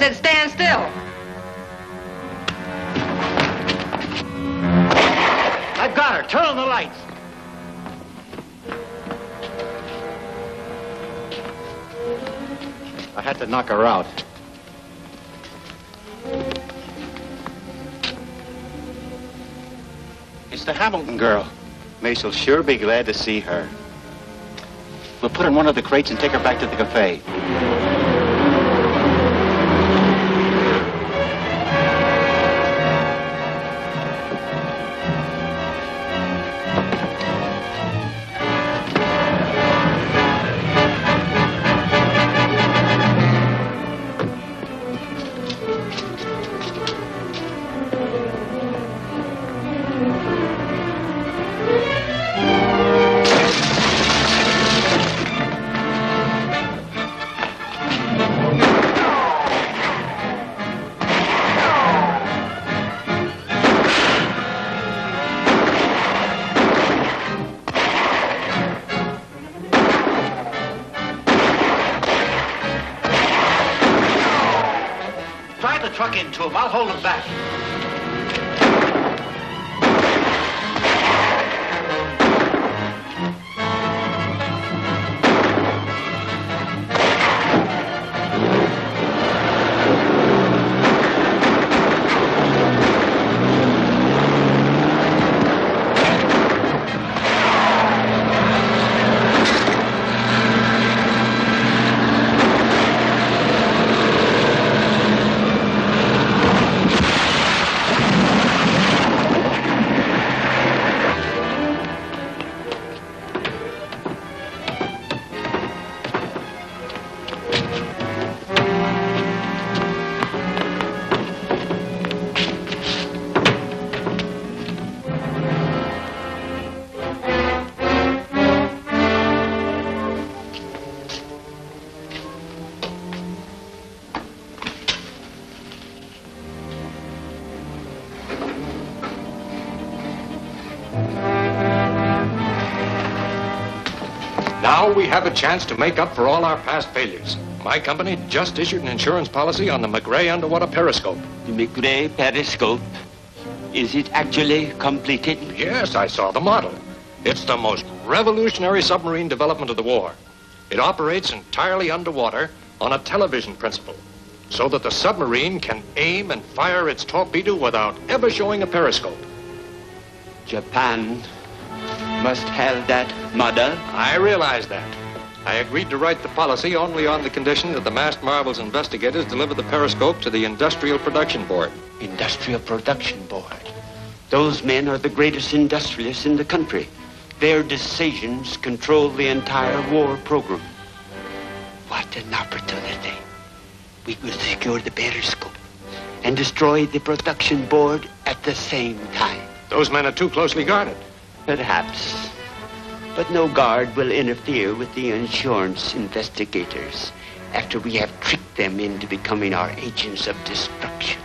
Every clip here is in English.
said stand still. I've got her. Turn on the lights. I had to knock her out. It's the Hamilton girl. Mace'll sure be glad to see her. We'll put her in one of the crates and take her back to the cafe. Into him. I'll hold him back. Now we have a chance to make up for all our past failures. My company just issued an insurance policy on the McRae underwater periscope. The McRae periscope? Is it actually completed? Yes, I saw the model. It's the most revolutionary submarine development of the war. It operates entirely underwater on a television principle, so that the submarine can aim and fire its torpedo without ever showing a periscope. Japan must have that model. I realize that. I agreed to write the policy only on the condition that the Masked Marvels investigators deliver the periscope to the Industrial Production Board. Industrial Production Board? Those men are the greatest industrialists in the country. Their decisions control the entire war program. What an opportunity. We will secure the periscope and destroy the production board at the same time. Those men are too closely guarded. Perhaps. But no guard will interfere with the insurance investigators after we have tricked them into becoming our agents of destruction.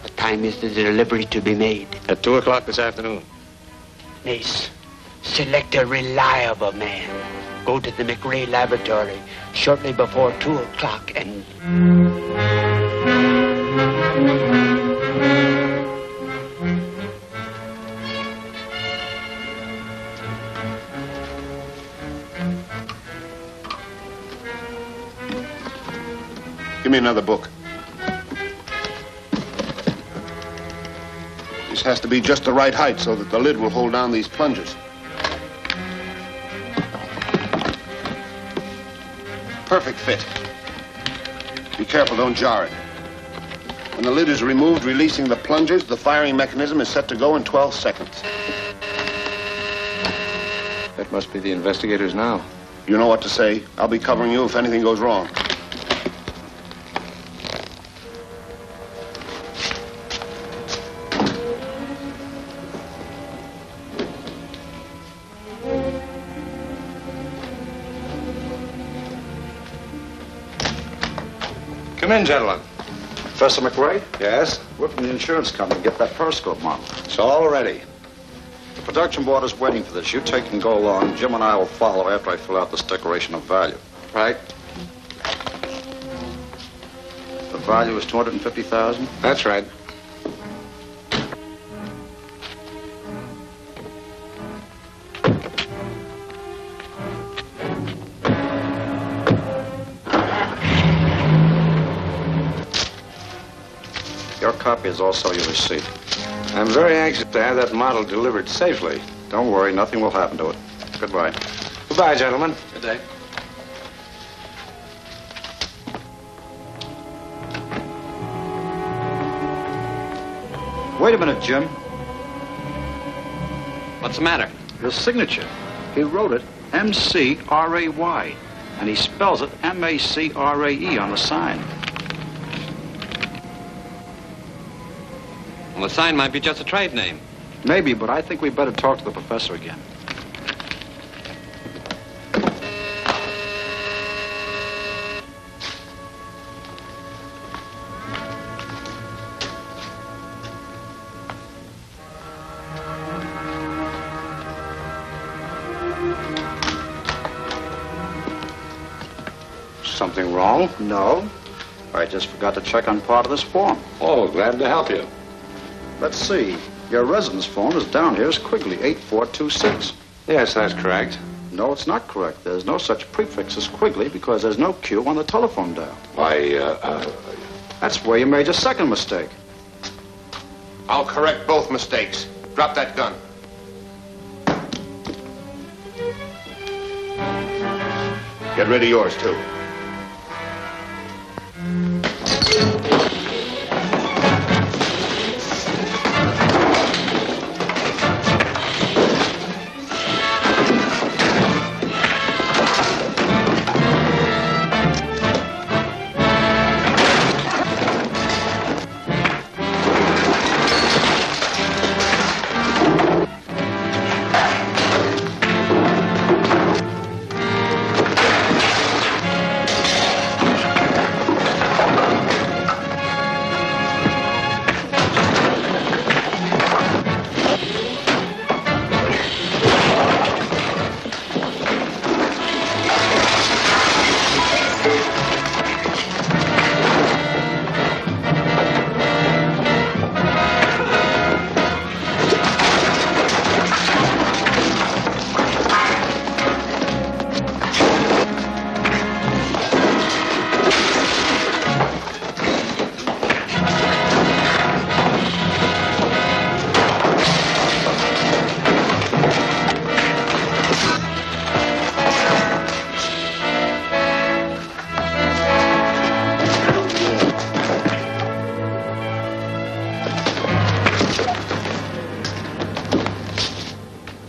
What time is the delivery to be made? At 2 o'clock this afternoon. Mace, select a reliable man. Go to the McRae laboratory shortly before 2 o'clock and... Give me another book. This has to be just the right height so that the lid will hold down these plungers. Perfect fit. Be careful, don't jar it. When the lid is removed, releasing the plungers, the firing mechanism is set to go in 12 seconds. That must be the investigators now. You know what to say. I'll be covering you if anything goes wrong. Come in, gentlemen. Professor McRae? Yes? We're from the insurance company. Get that periscope model. It's all ready. The production board is waiting for this. You take and go along. Jim and I will follow after I fill out this declaration of value. Right. The Value was $250,000? That's right. Your copy is also your receipt. I'm very anxious to have that model delivered safely. Don't worry, nothing will happen to it. Goodbye. Goodbye, gentlemen. Good day. Wait a minute, Jim. What's the matter? His signature. He wrote it M-C-R-A-Y, and he spells it M-A-C-R-A-E on the sign. Well, the sign might be just a trade name. Maybe, but I think we better talk to the professor again. Something wrong? No. I just forgot to check on part of this form. Oh, glad to help you. Let's see. Your residence phone is down here as Quigley, 8426. Yes, that's correct. No, it's not correct. There's no such prefix as Quigley because there's no Q on the telephone dial. Why, That's where you made your second mistake. I'll correct both mistakes. Drop that gun. Get rid of yours, too.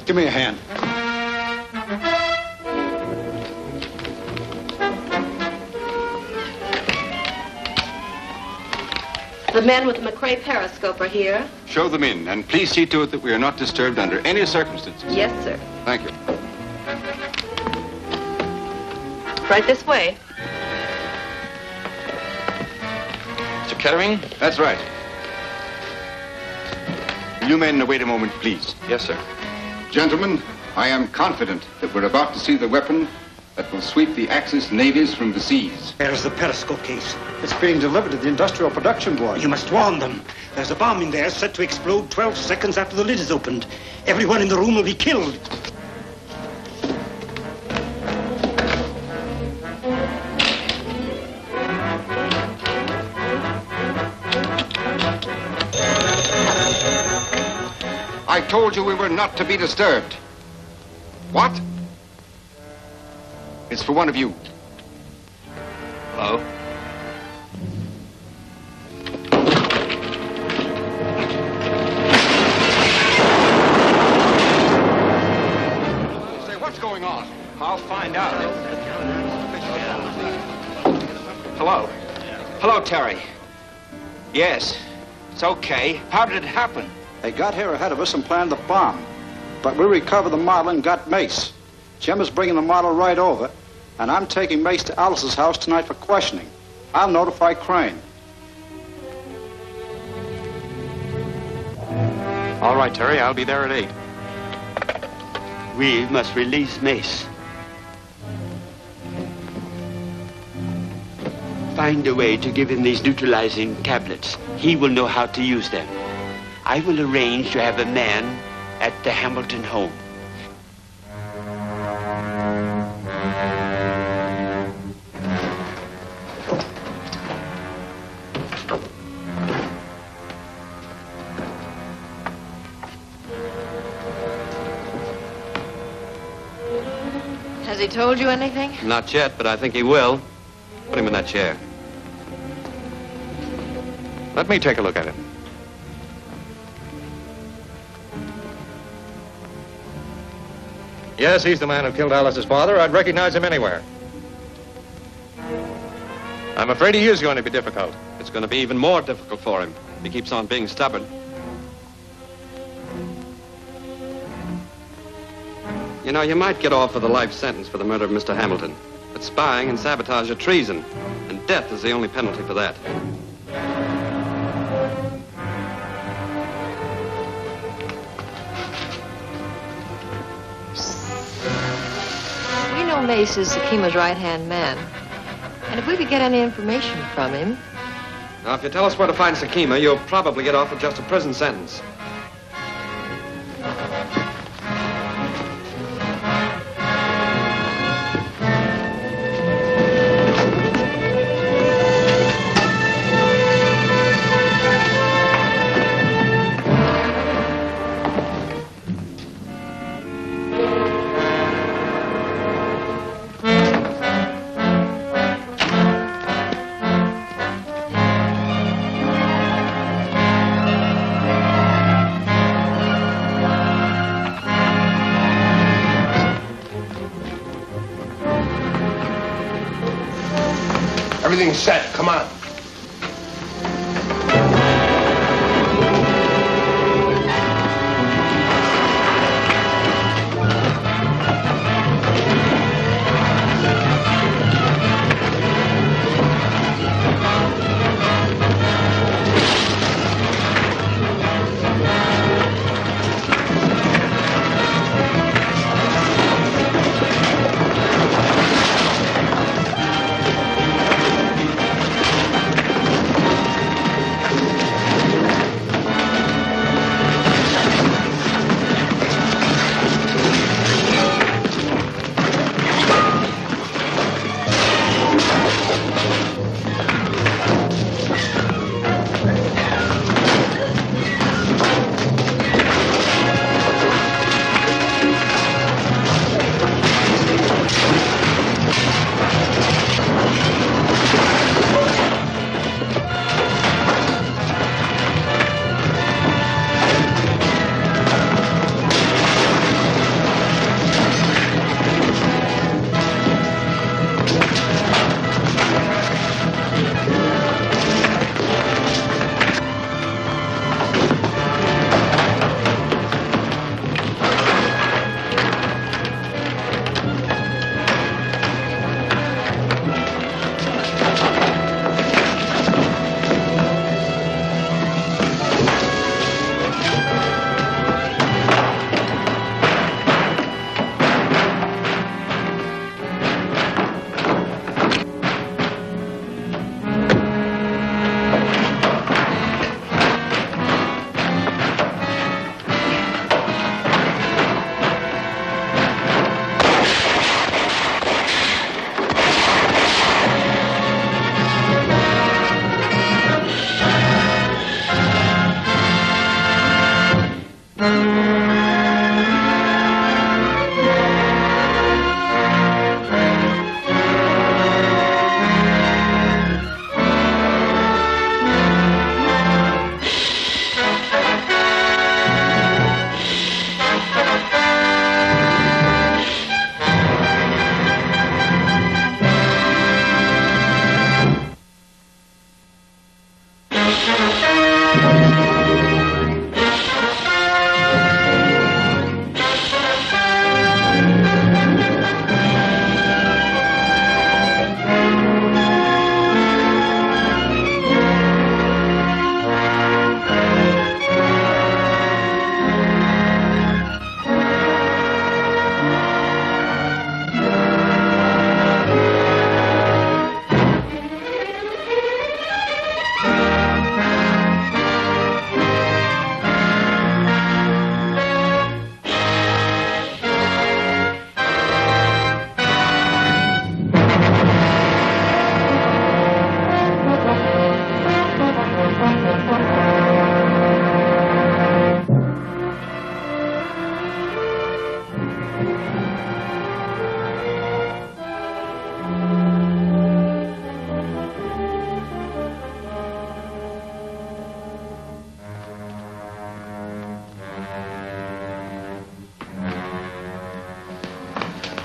Give me a hand. The men with the McRae periscope are here. Show them in, and please see to it that we are not disturbed under any circumstances. Yes, sir. Thank you. Right this way. Mr. Kettering? That's right. You men wait a moment, please. Yes, sir. Gentlemen, I am confident that we're about to see the weapon that will sweep the Axis navies from the seas. There's the periscope case. It's being delivered to the Industrial Production Board. You must warn them. There's a bomb in there set to explode 12 seconds after the lid is opened. Everyone in the room will be killed. I told you we were not to be disturbed. What? It's for one of you. Hello? Say, what's going on? I'll find out. Hello? Hello, Terry. Yes, it's okay. How did it happen? They got here ahead of us and planned the bomb. But we recovered the model and got Mace. Jim is bringing the model right over, and I'm taking Mace to Alice's house tonight for questioning. I'll notify Crane. All right, Terry, I'll be there at 8. We must release Mace. find a way to give him these neutralizing tablets, he will know how to use them. I will arrange to have a man at the Hamilton home. Has he told you anything? Not yet, but I think he will. Put him in that chair. Let me take a look at him. Yes, he's the man who killed Alice's father. I'd recognize him anywhere. I'm afraid he is going to be difficult. It's going to be even more difficult for him if he keeps on being stubborn. You know, you might get off with a life sentence for the murder of Mr. Hamilton. But spying and sabotage are treason, and death is the only penalty for that. We know Mace is Sakima's right-hand man. And if we could get any information from him... Now, if you tell us where to find Sakima, you'll probably get off with just a prison sentence. Everything's set. Come on.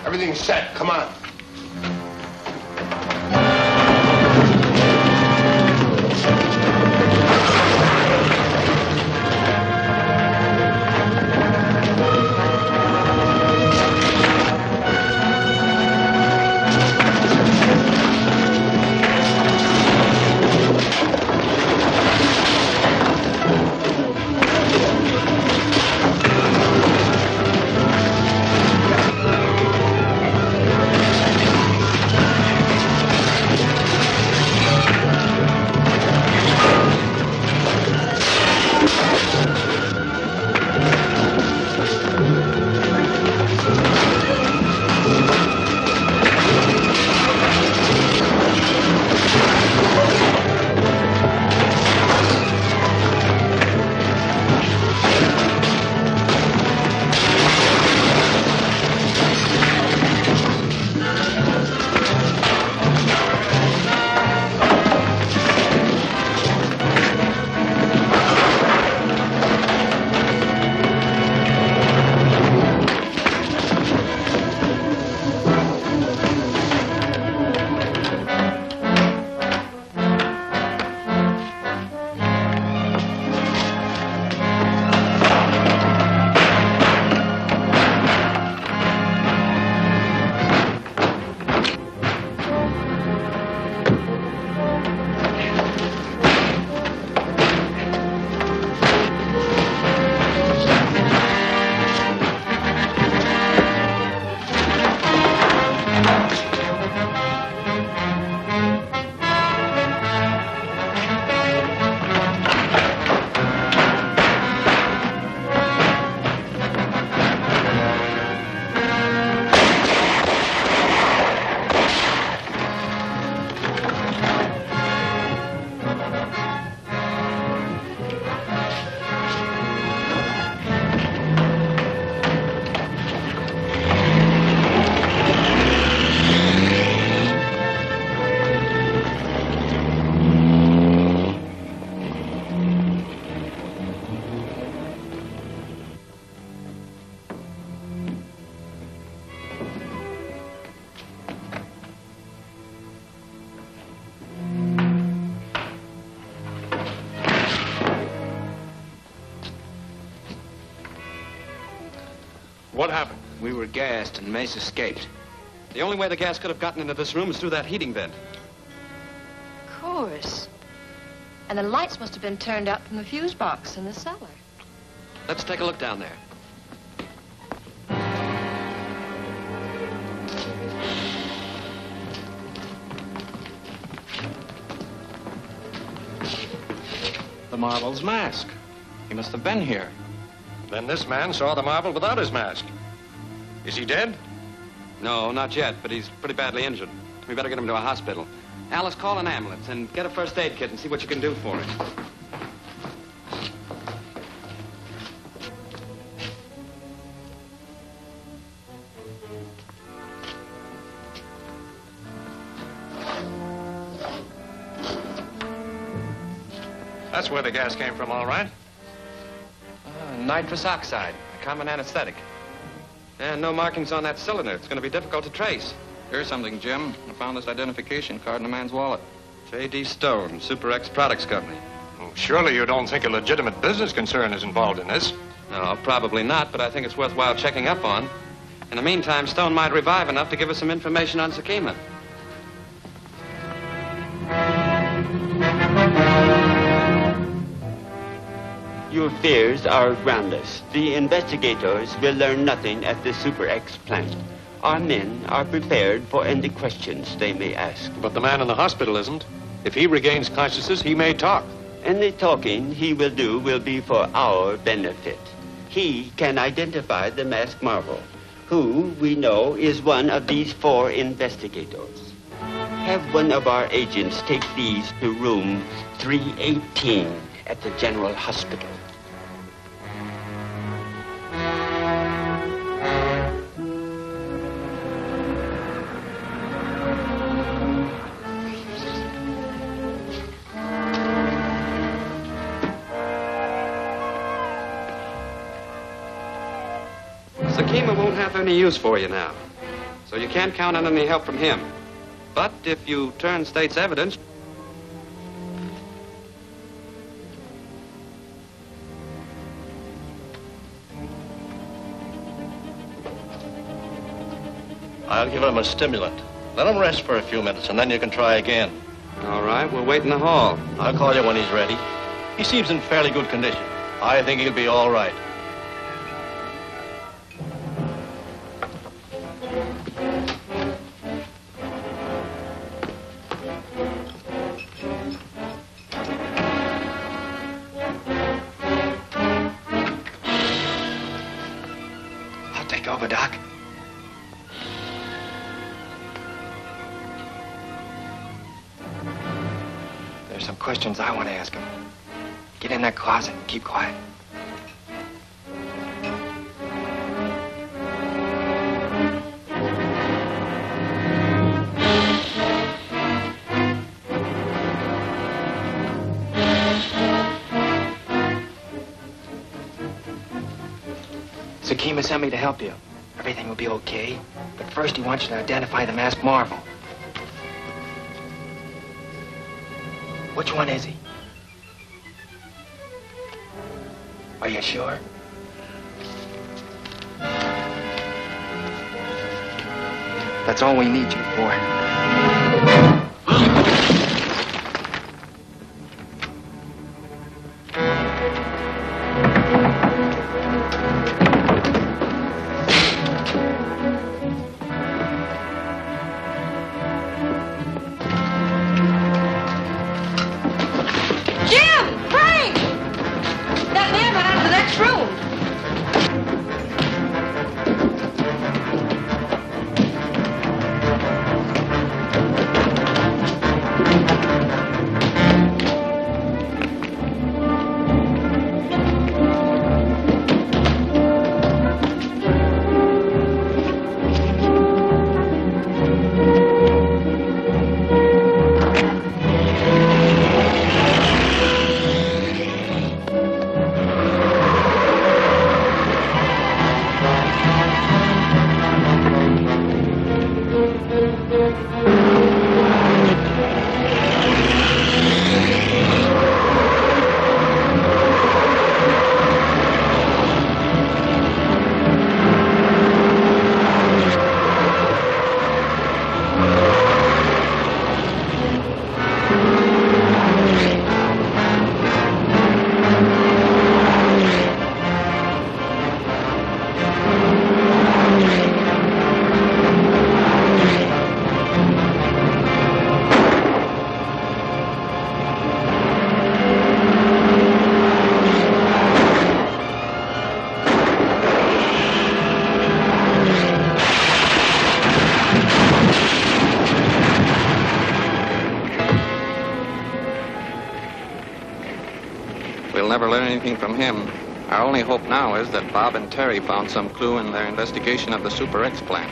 Everything's set. Come on. What happened? We were gassed and Mace escaped. The only way the gas could have gotten into this room is through that heating vent. Of course. And the lights must have been turned out from the fuse box in the cellar. Let's take a look down there. The Marble's mask. He must have been here. Then this man saw the marble without his mask. Is he dead? No, not yet, but he's pretty badly injured. We better get him to a hospital. Alice, call an ambulance and get a first aid kit and see what you can do for him. That's where the gas came from, all right. Nitrous oxide, a common anesthetic. And no markings on that cylinder. It's going to be difficult to trace. Here's something, Jim. I found this identification card in a man's wallet. J.D. Stone, Super X Products Company. Oh, surely you don't think a legitimate business concern is involved in this? No, probably not, but I think it's worthwhile checking up on. In the meantime, Stone might revive enough to give us some information on Sakima. Your fears are groundless. The investigators will learn nothing at the Super X plant. Our men are prepared for any questions they may ask. But the man in the hospital isn't. If he regains consciousness, he may talk. Any talking he will do will be for our benefit. He can identify the masked marble, who we know is one of these 4 investigators. Have one of our agents take these to room 318 at the General Hospital. Sakima won't have any use for you now, so you can't count on any help from him. But if you turn state's evidence... I'll give him a stimulant. Let him rest for a few minutes, and then you can try again. All right, we'll wait in the hall. I'll call you when he's ready. He seems in fairly good condition. I think he'll be all right. I'll take over, Doc. There's some questions I want to ask him. Get in that closet and keep quiet. Sakima sent me to help you. Everything will be okay, but first he wants you to identify the masked marvel. Which one is he? Are you sure? That's all we need you for. Never learn anything from him. Our only hope now is that Bob and Terry found some clue in their investigation of the Super X plant.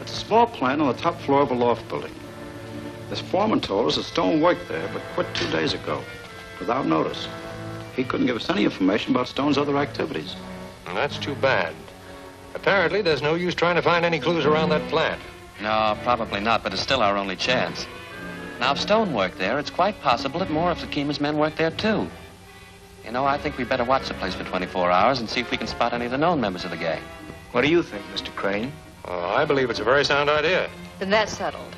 It's a small plant on the top floor of a loft building. This foreman told us that Stone worked there, but quit 2 days ago, without notice. He couldn't give us any information about Stone's other activities. And that's too bad. Apparently, there's no use trying to find any clues around that plant. No, probably not, but it's still our only chance. Now, if Stone worked there, it's quite possible that more of Sakima's men worked there, too. You know, I think we better watch the place for 24 hours and see if we can spot any of the known members of the gang. What do you think, Mr. Crane? I believe it's a very sound idea. Then that's settled.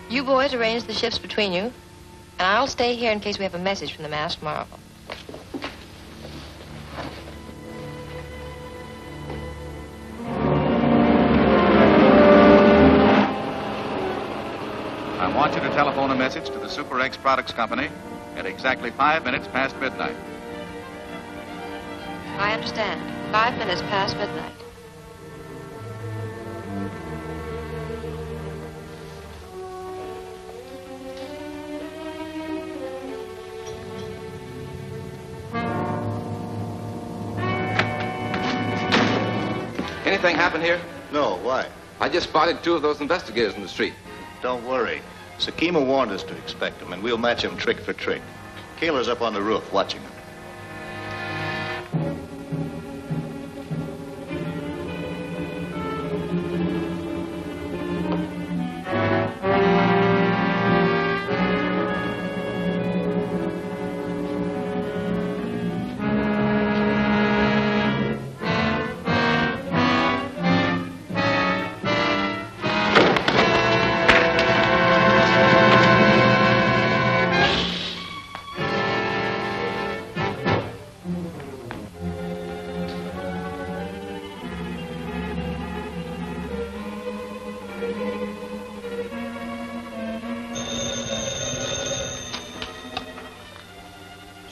You boys arrange the shifts between you, and I'll stay here in case we have a message from the masked marvel. I want you to telephone a message to the Super X Products Company at exactly 5 minutes past midnight. I understand. 5 minutes past midnight. Anything happen here? No, why? I just spotted 2 of those investigators in the street. Don't worry. Sakima warned us to expect them, and we'll match them trick for trick. Kaler's up on the roof watching him.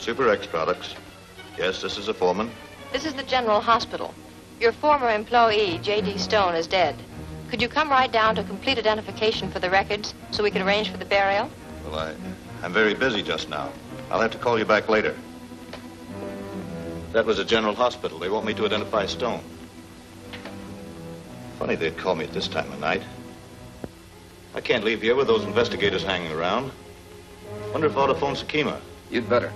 Super X Products. Yes, this is the foreman. This is the General Hospital. Your former employee, J.D. Stone, is dead. Could you come right down to complete identification for the records so we can arrange for the burial? Well, I'm very busy just now. I'll have to call you back later. That was the General Hospital. They want me to identify Stone. Funny they'd call me at this time of night. I can't leave here with those investigators hanging around. Wonder if I ought to phone Sakima. You'd better.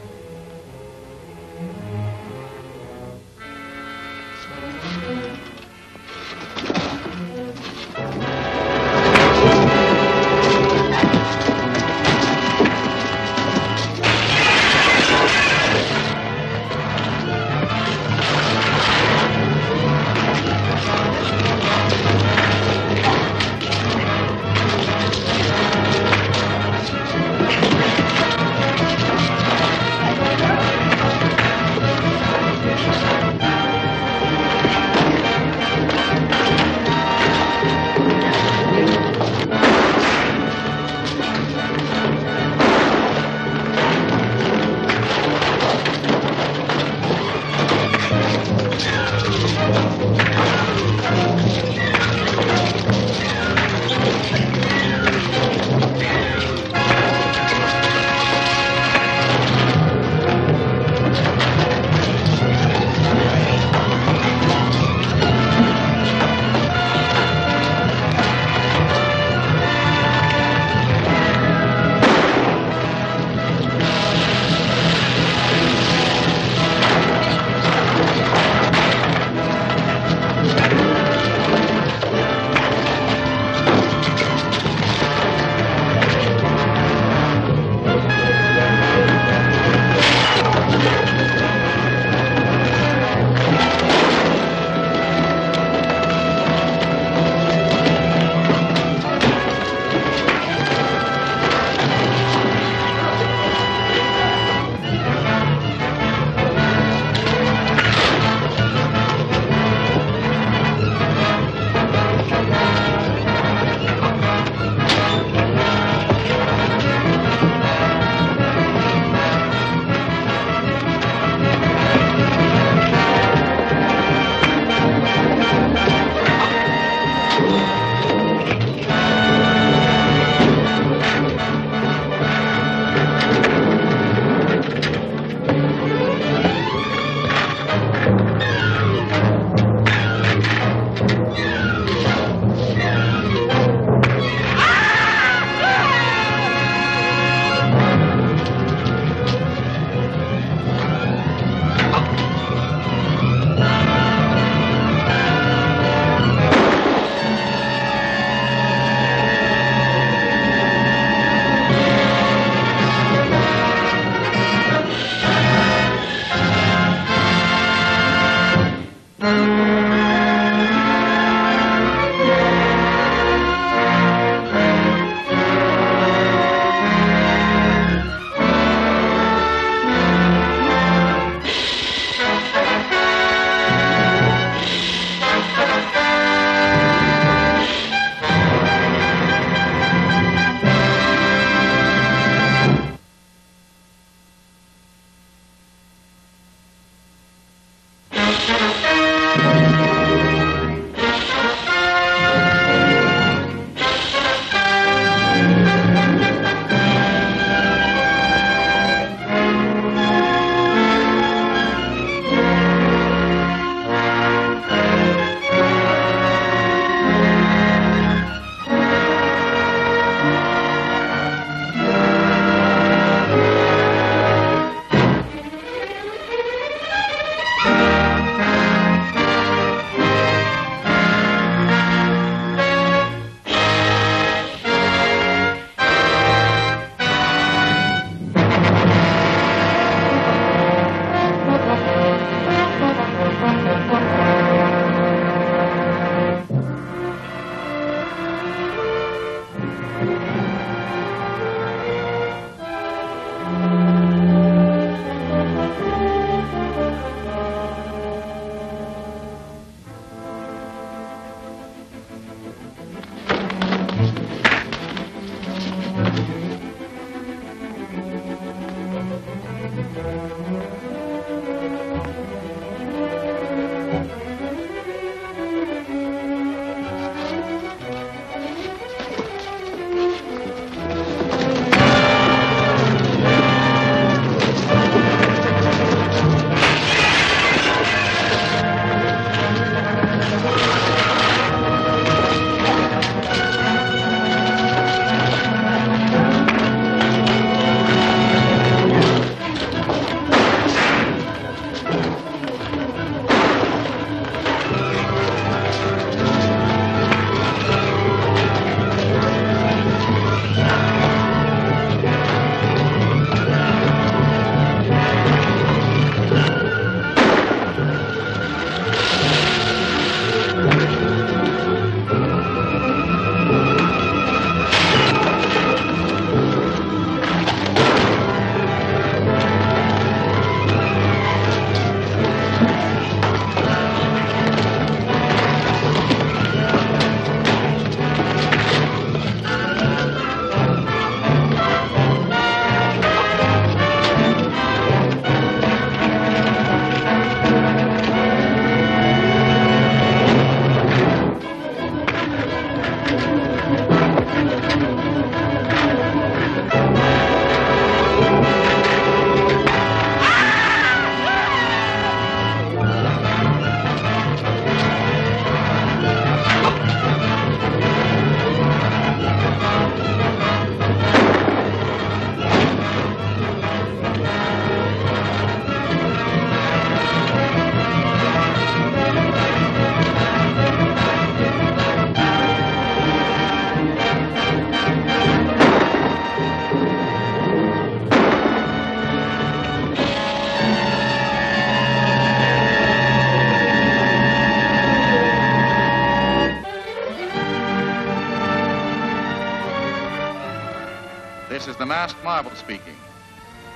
This is the masked marvel speaking.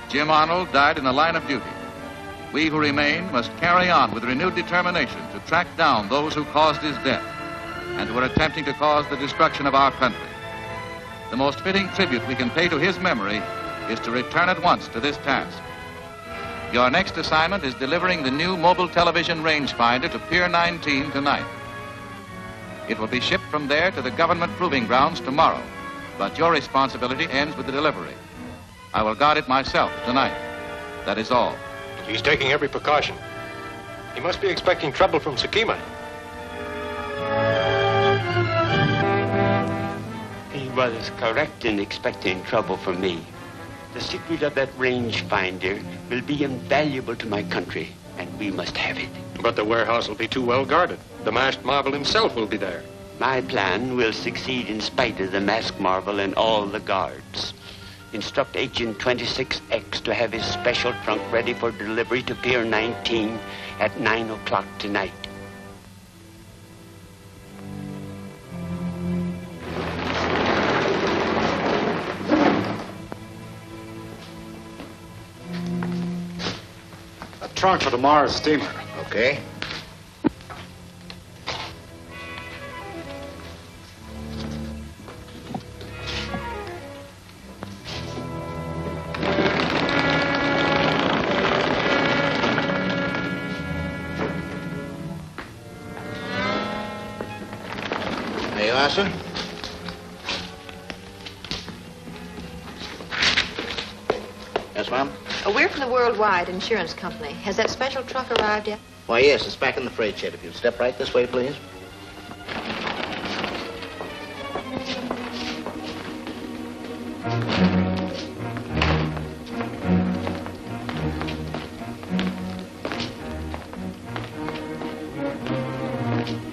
Jim Arnold died in the line of duty. We who remain must carry on with renewed determination to track down those who caused his death and who are attempting to cause the destruction of our country. The most fitting tribute we can pay to his memory is to return at once to this task. Your next assignment is delivering the new mobile television rangefinder to Pier 19 tonight. It will be shipped from there to the government proving grounds tomorrow, but your responsibility ends with the delivery. I will guard it myself tonight. That is all. He's taking every precaution. He must be expecting trouble from Sakima. He was correct in expecting trouble from me. The secret of that rangefinder will be invaluable to my country, and we must have it. But the warehouse will be too well guarded. The masked marvel himself will be there. My plan will succeed in spite of the masked marvel and all the guards. Instruct Agent 26X to have his special trunk ready for delivery to Pier 19 at 9 o'clock tonight. A trunk for tomorrow's steamer. Okay. There you are, sir. Yes, ma'am? We're from the Worldwide Insurance Company. Has that special truck arrived yet? Why, yes, it's back in the freight shed. If you'll step right this way, please.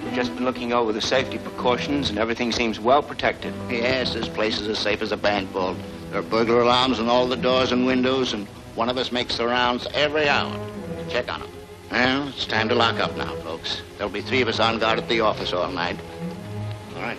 We've just been looking over the safety precautions, and everything seems well protected. Yes, this place is as safe as a bank vault. There are burglar alarms on all the doors and windows, and one of us makes the rounds every hour to check on them. Well, it's time to lock up now, folks. There'll be 3 of us on guard at the office all night. All right.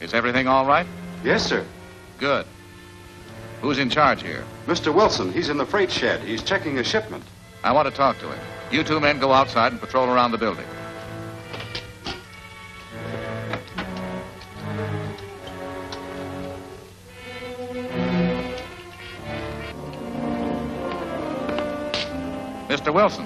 Is everything all right? Yes, sir. Good. Who's in charge here? Mr. Wilson, he's in the freight shed. He's checking a shipment. I want to talk to him. You two men go outside and patrol around the building. Mr. Wilson.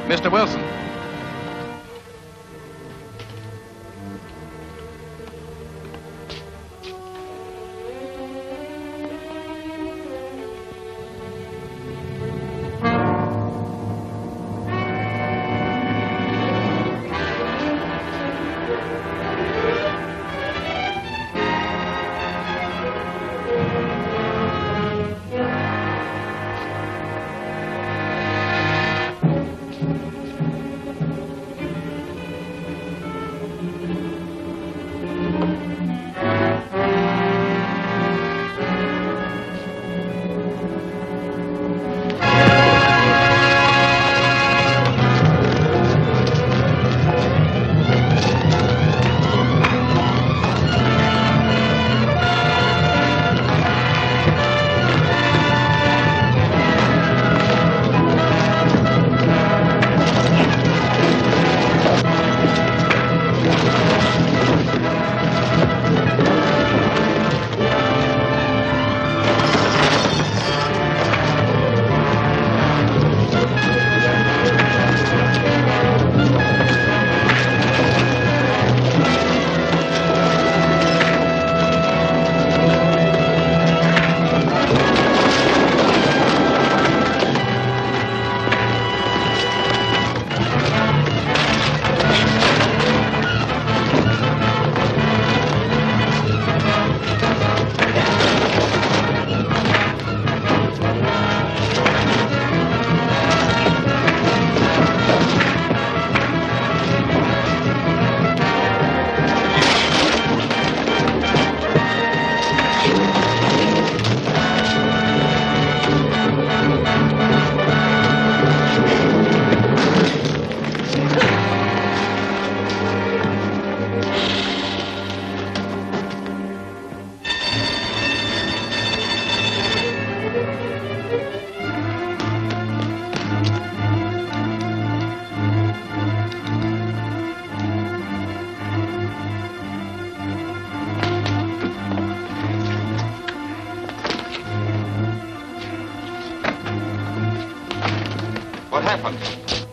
Mr. Wilson.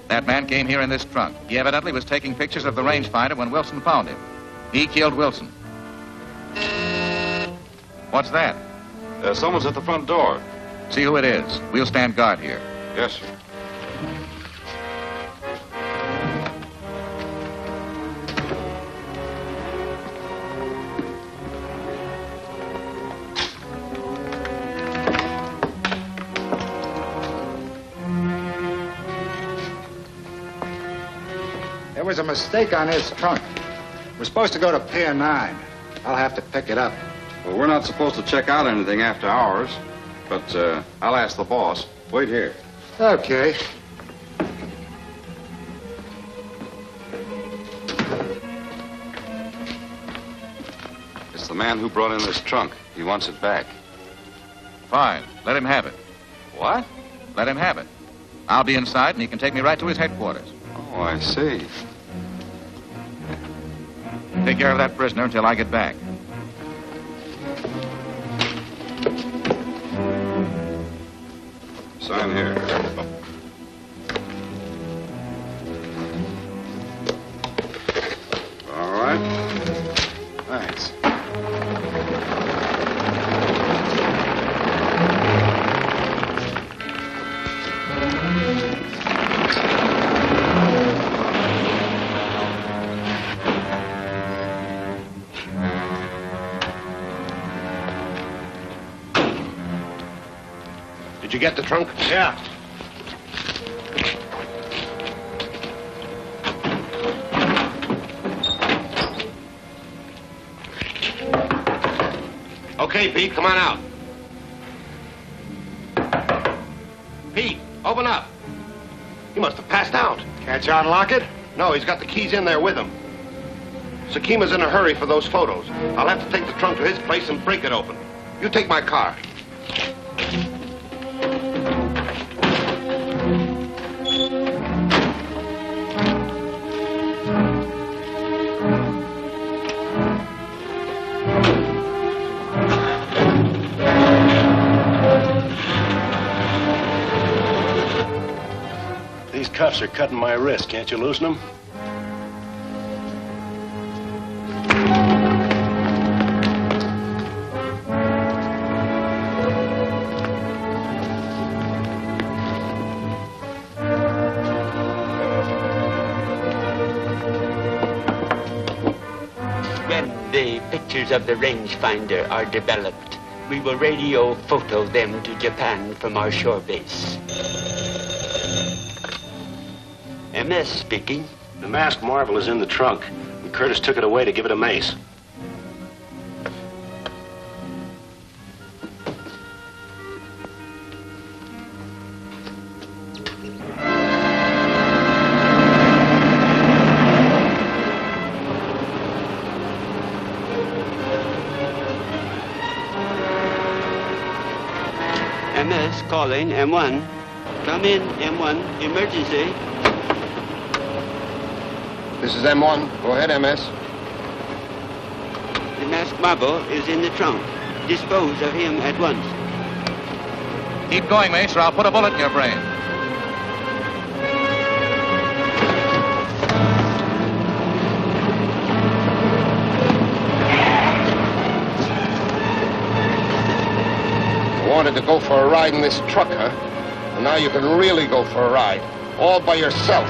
That man came here in this trunk. He evidently was taking pictures of the rangefinder when Wilson found him. He killed Wilson. What's that? Someone's at the front door. See who it is. We'll stand guard here. Yes, sir. There was a mistake on his trunk. We're supposed to go to Pier 9. I'll have to pick it up. Well, we're not supposed to check out anything after hours, but I'll ask the boss. Wait here. Okay. It's the man who brought in this trunk. He wants it back. Fine. Let him have it. What? Let him have it. I'll be inside, and he can take me right to his headquarters. Oh, I see. Take care of that prisoner until I get back. Sign here. All right. Thanks. Did you get the trunk? Yeah. Okay, Pete, come on out. Pete, open open up. He must have passed out. Can't you unlock it? No, he's got the keys in there with him. Sakima's in a hurry for those photos. I'll have to take the trunk to his place and break it open. You take my car. These cuffs are cutting my wrist. Can't you loosen them? When the pictures of the rangefinder are developed, we will radio photo them to Japan from our shore base. MS speaking. The masked marvel is in the trunk, and Curtis took it away to give it a mace. MS calling M1. Come in, M1. Emergency. This is M1. Go ahead, MS. The masked marble is in the trunk. Dispose of him at once. Keep going, Mace, or I'll put a bullet in your brain. You wanted to go for a ride in this truck, huh? And now you can really go for a ride. All by yourself.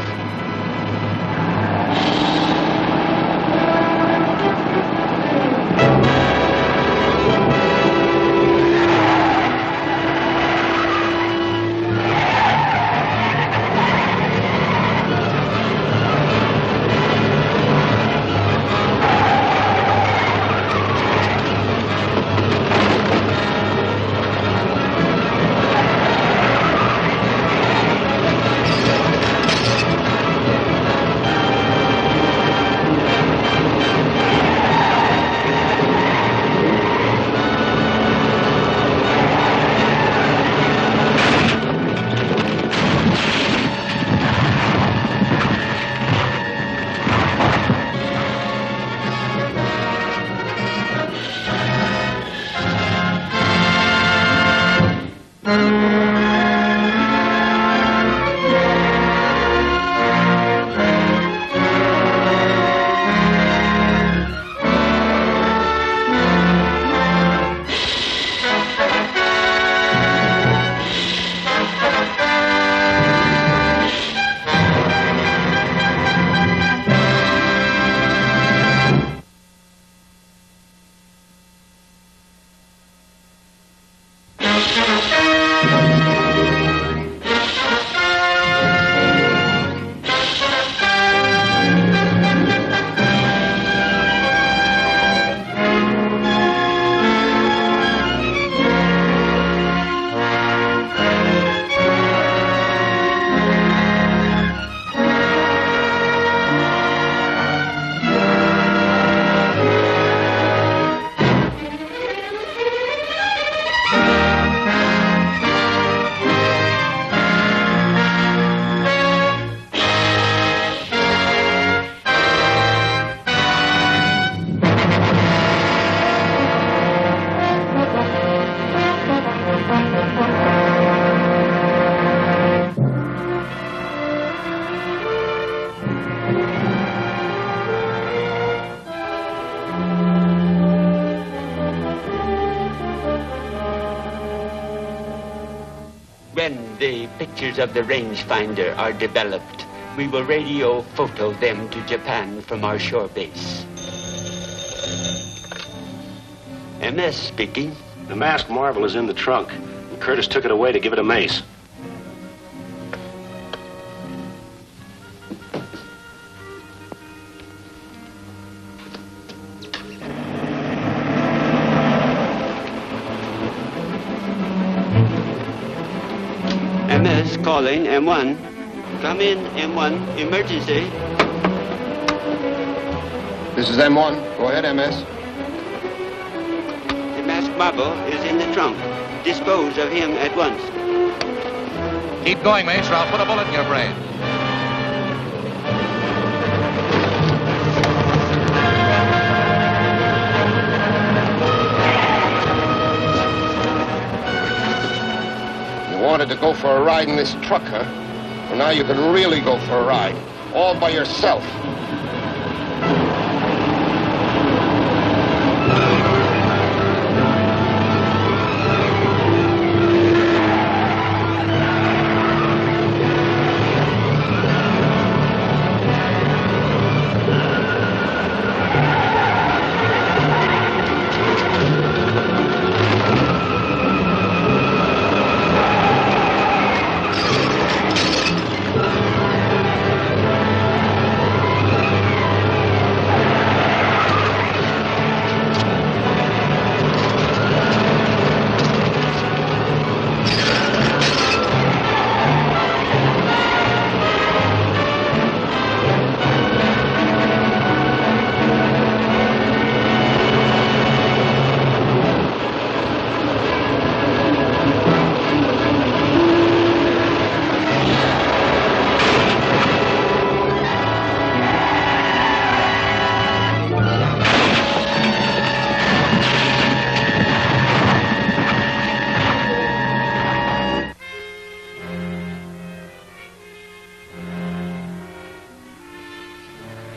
When the pictures of the rangefinder are developed, we will radio photo them to Japan from our shore base. MS speaking. The masked marvel is in the trunk, and Curtis took it away to give it a mace. MS calling M1. Come in, M1. Emergency. This is M1. Go ahead, MS. The masked marble is in the trunk. Dispose of him at once. Keep going, Mace, or I'll put a bullet in your brain. You wanted to go for a ride in this truck, huh? Well, now you can really go for a ride. All by yourself.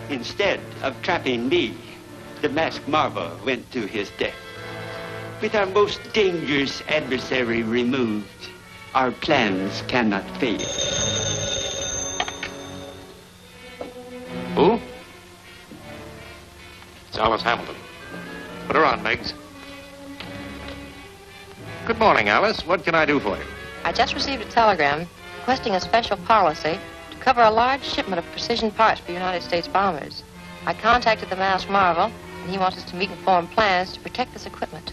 Instead of trapping me, the masked marvel went to his death. With our most dangerous adversary removed, our plans cannot fail. Who? It's Alice Hamilton. Put her on, Meggs. Good morning, Alice. What can I do for you? I just received a telegram requesting a special policy to cover a large shipment of precision parts for United States bombers. I contacted the masked marvel, and he wants us to meet and form plans to protect this equipment.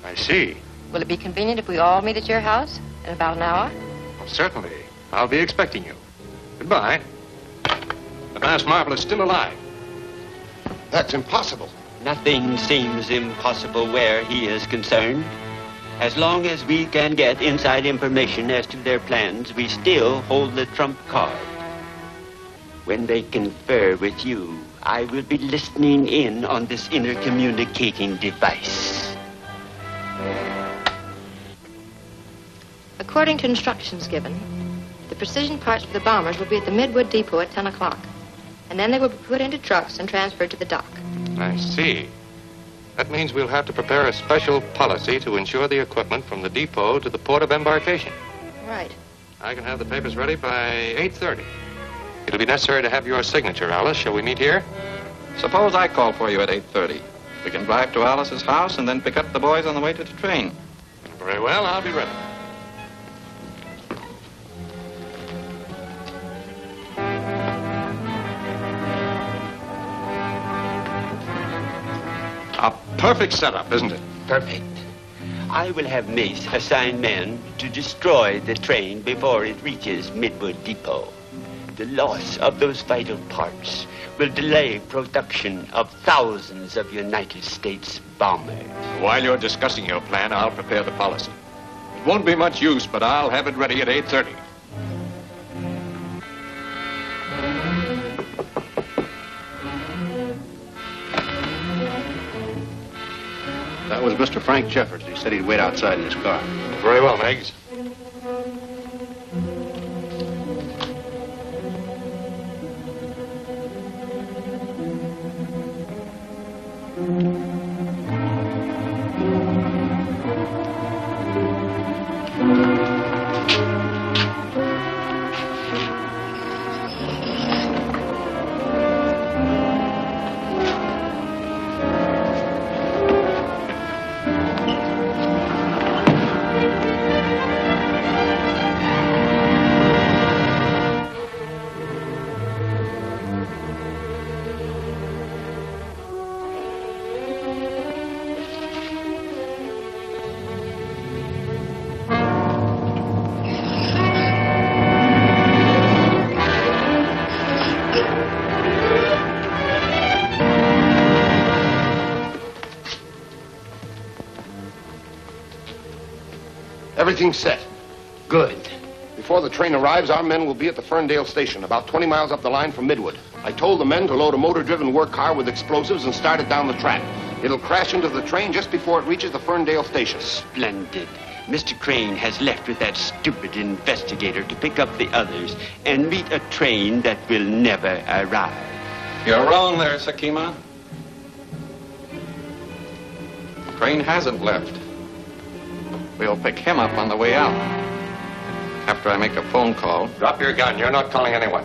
I see. Will it be convenient if we all meet at your house in about an hour? Well, certainly. I'll be expecting you. Goodbye. The masked marvel is still alive. That's impossible. Nothing seems impossible where he is concerned. As long as we can get inside information as to their plans, we still hold the trump card. When they confer with you, I will be listening in on this intercommunicating device. According to instructions given, the precision parts for the bombers will be at the Midwood Depot at 10 o'clock. And then they will be put into trucks and transferred to the dock. I see. That means we'll have to prepare a special policy to ensure the equipment from the depot to the port of embarkation. Right. I can have the papers ready by 8:30. It'll be necessary to have your signature, Alice. Shall we meet here? Suppose I call for you at 8:30. We can drive to Alice's house and then pick up the boys on the way to the train. Very well, I'll be ready. A perfect setup, isn't it? Perfect. I will have Mace assign men to destroy the train before it reaches Midwood Depot. The loss of those vital parts will delay production of thousands of United States bombers. While you're discussing your plan, I'll prepare the policy. It won't be much use, but I'll have it ready at 8:30. That was Mr. Frank Jeffords. He said he'd wait outside in his car. Very well, Meggs. Everything's set. Good. Before the train arrives, our men will be at the Ferndale station, about 20 miles up the line from Midwood. I told the men to load a motor-driven work car with explosives and start it down the track. It'll crash into the train just before it reaches the Ferndale station. Splendid. Mr. Crane has left with that stupid investigator to pick up the others and meet a train that will never arrive. You're wrong there, Sakima. Crane hasn't left. We'll pick him up on the way out. After I make a phone call. Drop your gun. You're not calling anyone.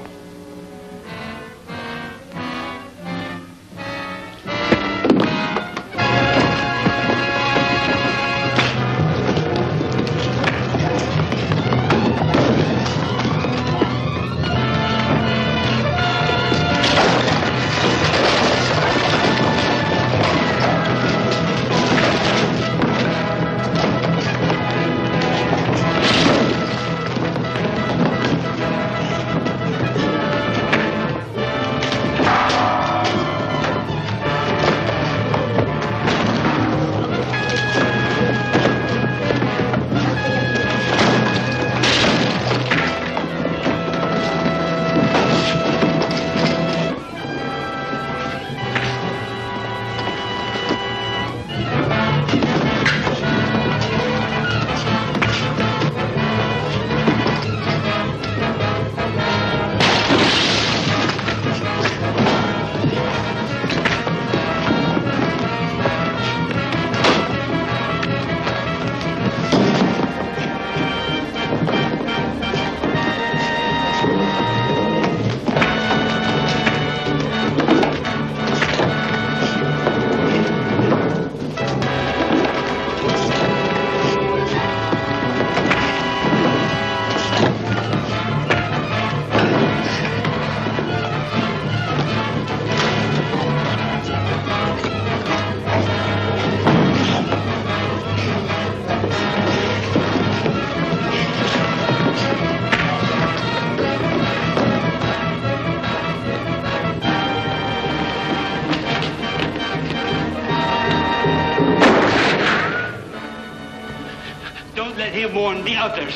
Him warn the others.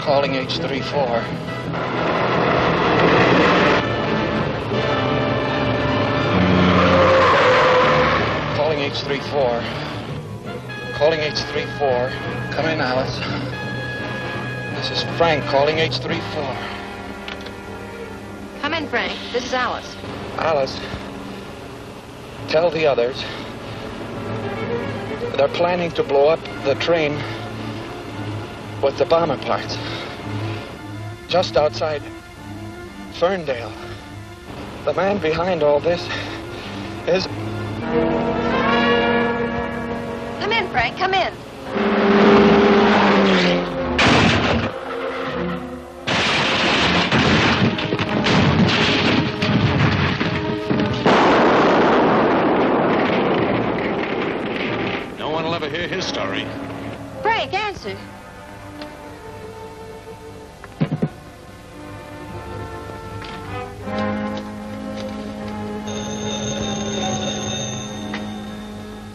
Calling H34. Calling H34. Calling H34. Come in, Alice. This is Frank calling H34. Come in, Frank. This is Alice. Alice, tell the others they're planning to blow up the train with the bomber parts just outside Ferndale. The man behind all this is... Come in, Frank. Come in. No one will ever hear his story. Frank, answer.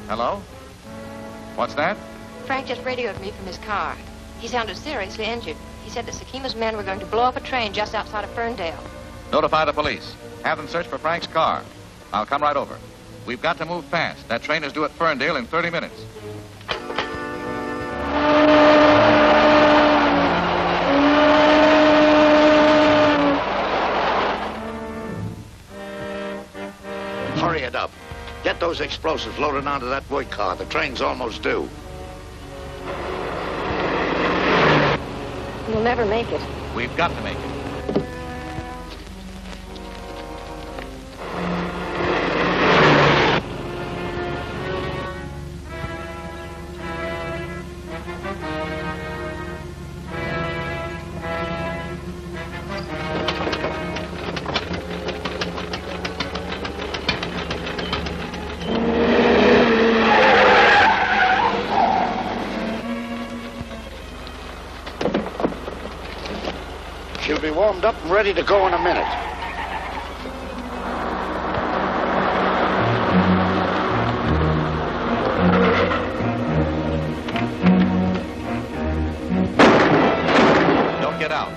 Hello? What's that? Frank just radioed me from his car. He sounded seriously injured. He said that Sakima's men were going to blow up a train just outside of Ferndale. Notify the police. Have them search for Frank's car. I'll come right over. We've got to move fast. That train is due at Ferndale in 30 minutes. Hurry it up. Get those explosives loaded onto that work car. The train's almost due. We'll never make it. We've got to make it. She'll be warmed up and ready to go in a minute. Don't get out.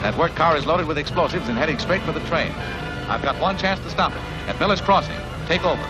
That work car is loaded with explosives and heading straight for the train. I've got one chance to stop it. At Miller's Crossing. Take over.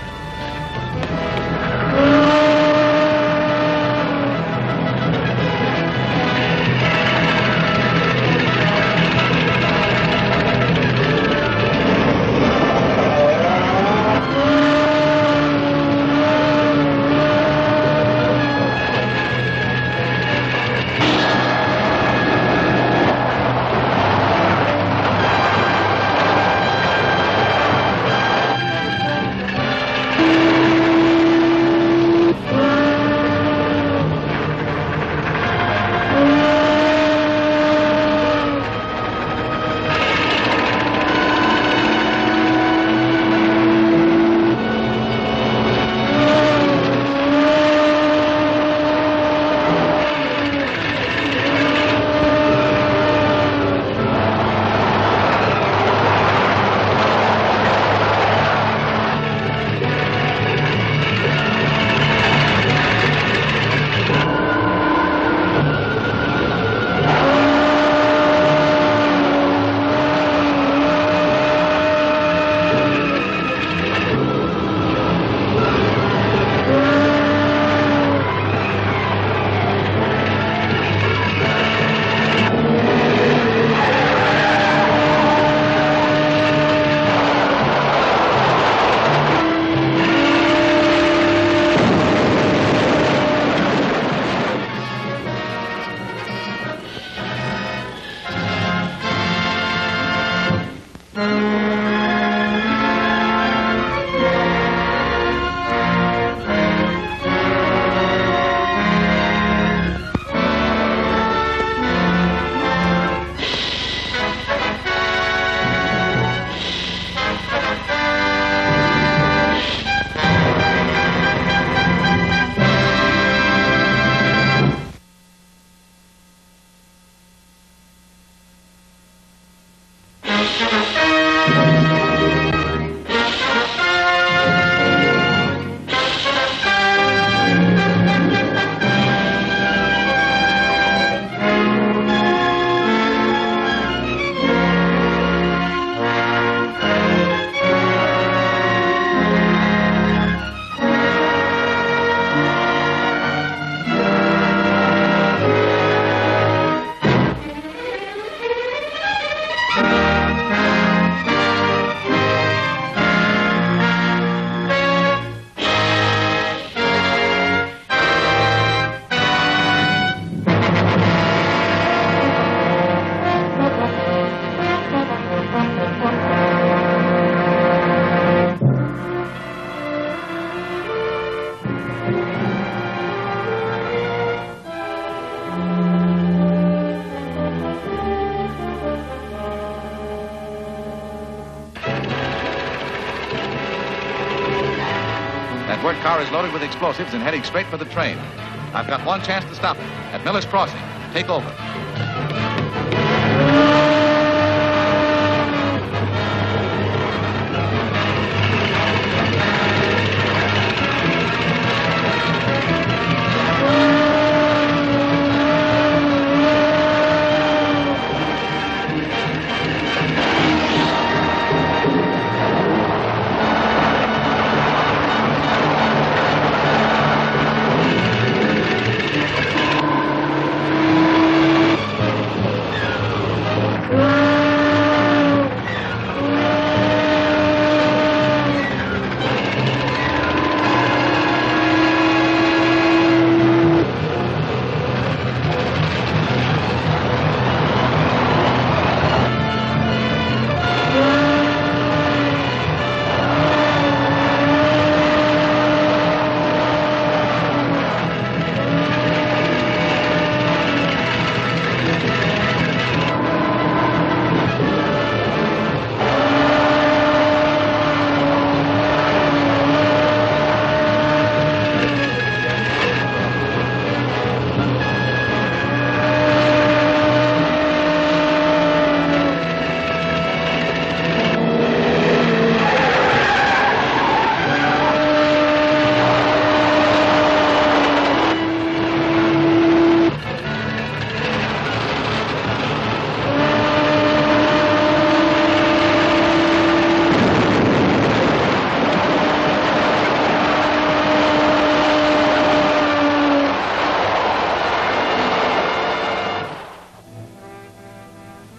That work car is loaded with explosives and heading straight for the train. I've got one chance to stop it. At Miller's Crossing. Take over.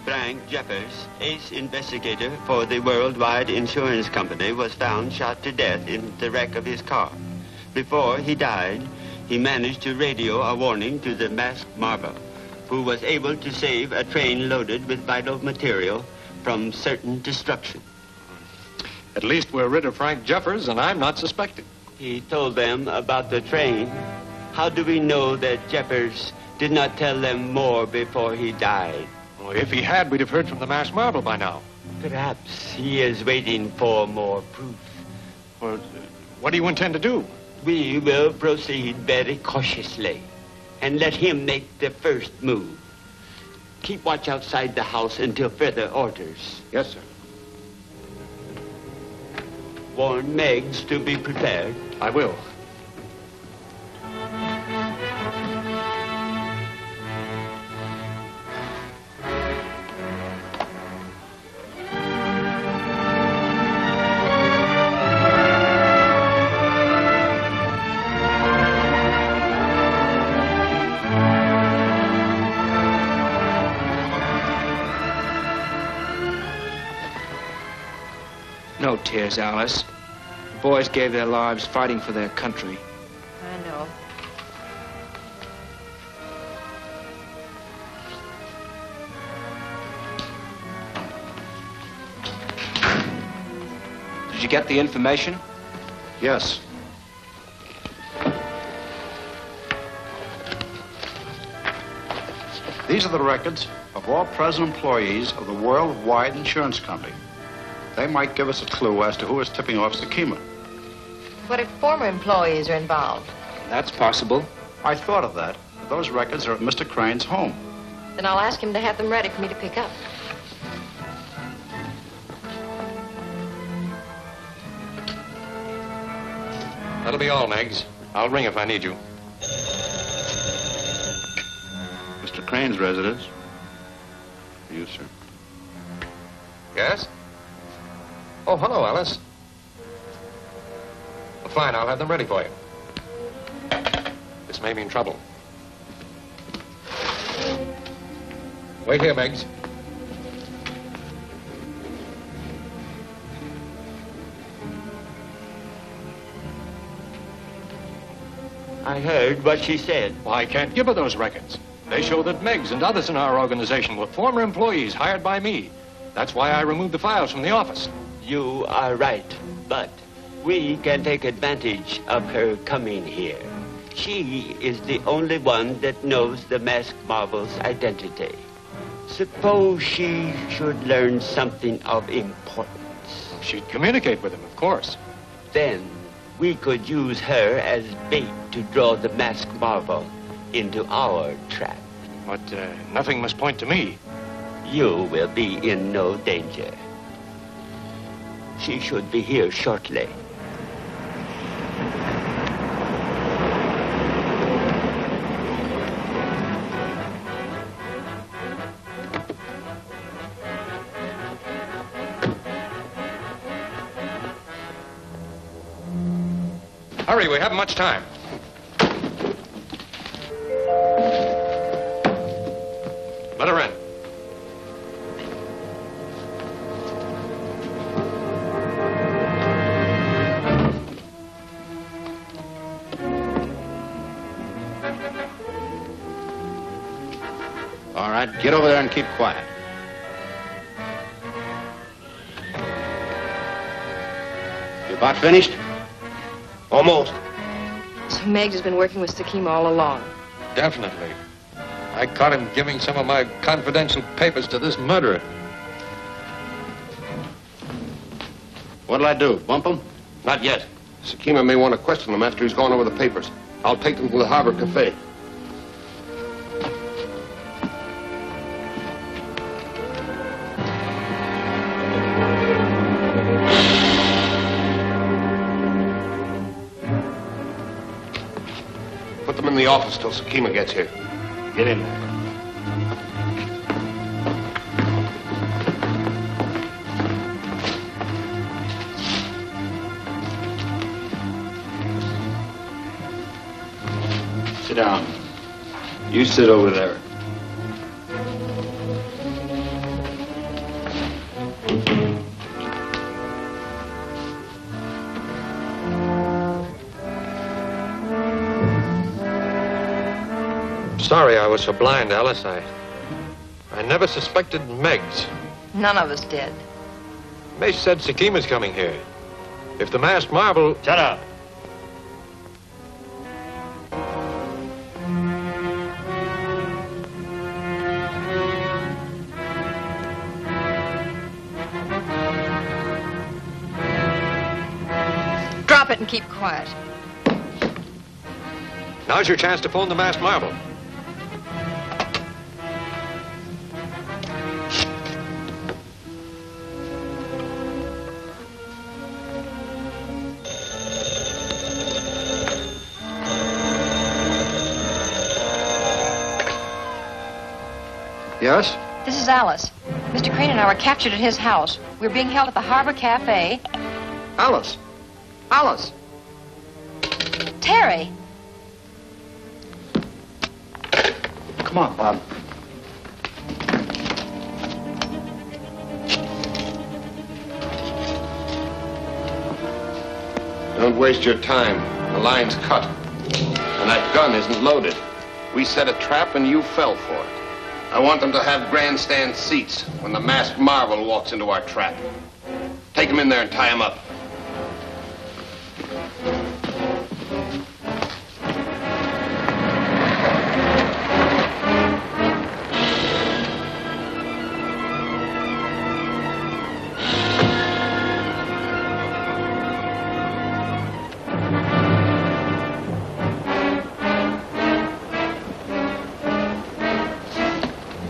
Frank Jeffers, ace investigator for the Worldwide Insurance Company, was found shot to death in the wreck of his car. Before he died, he managed to radio a warning to the masked marble, who was able to save a train loaded with vital material from certain destruction. At least we're rid of Frank Jeffers, and I'm not suspected. He told them about the train. How do we know that Jeffers did not tell them more before he died? Well, if he had, we'd have heard from the masked marble by now. Perhaps he is waiting for more proof. Well, what do you intend to do? We will proceed very cautiously and let him make the first move. Keep watch outside the house until further orders. Yes, sir. Warn Meggs to be prepared. I will. No tears, Alice. The boys gave their lives fighting for their country. I know. Did you get the information? Yes. These are the records of all present employees of the Worldwide Insurance Company. They might give us a clue as to who is tipping off Sakima. What if former employees are involved? That's possible. I thought of that. Those records are at Mr. Crane's home. Then I'll ask him to have them ready for me to pick up. That'll be all, Meggs. I'll ring if I need you. Mr. Crane's residence. You, sir. Yes? Oh, hello, Alice. Well, fine, I'll have them ready for you. This may mean trouble. Wait here, Meggs. I heard what she said. Well, I can't give her those records. They show that Meggs and others in our organization were former employees hired by me. That's why I removed the files from the office. You are right, but we can take advantage of her coming here. She is the only one that knows the masked marble's identity. Suppose she should learn something of importance. She'd communicate with him, of course. Then we could use her as bait to draw the masked marble into our trap. But nothing must point to me. You will be in no danger. She should be here shortly. Hurry, we haven't much time. Let her in. All right, get over there and keep quiet. You about finished? Almost. So Meggs has been working with Sakima all along. Definitely. I caught him giving some of my confidential papers to this murderer. What'll I do, bump him? Not yet. Sakima may want to question him after he's gone over the papers. I'll take them to the Harbor Cafe. Put them in the office till Sakima gets here. Get in. Sit down. You sit over there. sorry I was so blind, Alice. I never suspected Meggs. None of us did. Mace said Sekima's coming here. If the masked marvel... Shut up. Drop it and keep quiet. Now's your chance to phone the masked marvel. Yes? This is Alice. Mr. Crane and I were captured at his house. We're being held at the Harbor Cafe. Alice! Alice! Terry! Come on, Bob. Don't waste your time. The line's cut. And that gun isn't loaded. We set a trap and you fell for it. I want them to have grandstand seats when the masked marvel walks into our trap. Take him in there and tie him up.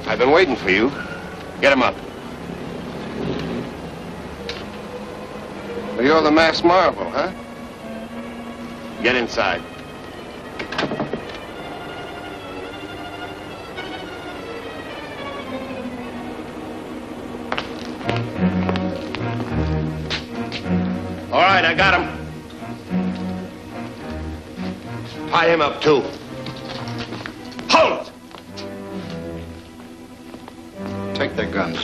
I've been waiting for you. Get him up. Well, you're the masked marvel, huh? Get inside. All right, I got him. Tie him up, too. Hold it! Take their guns.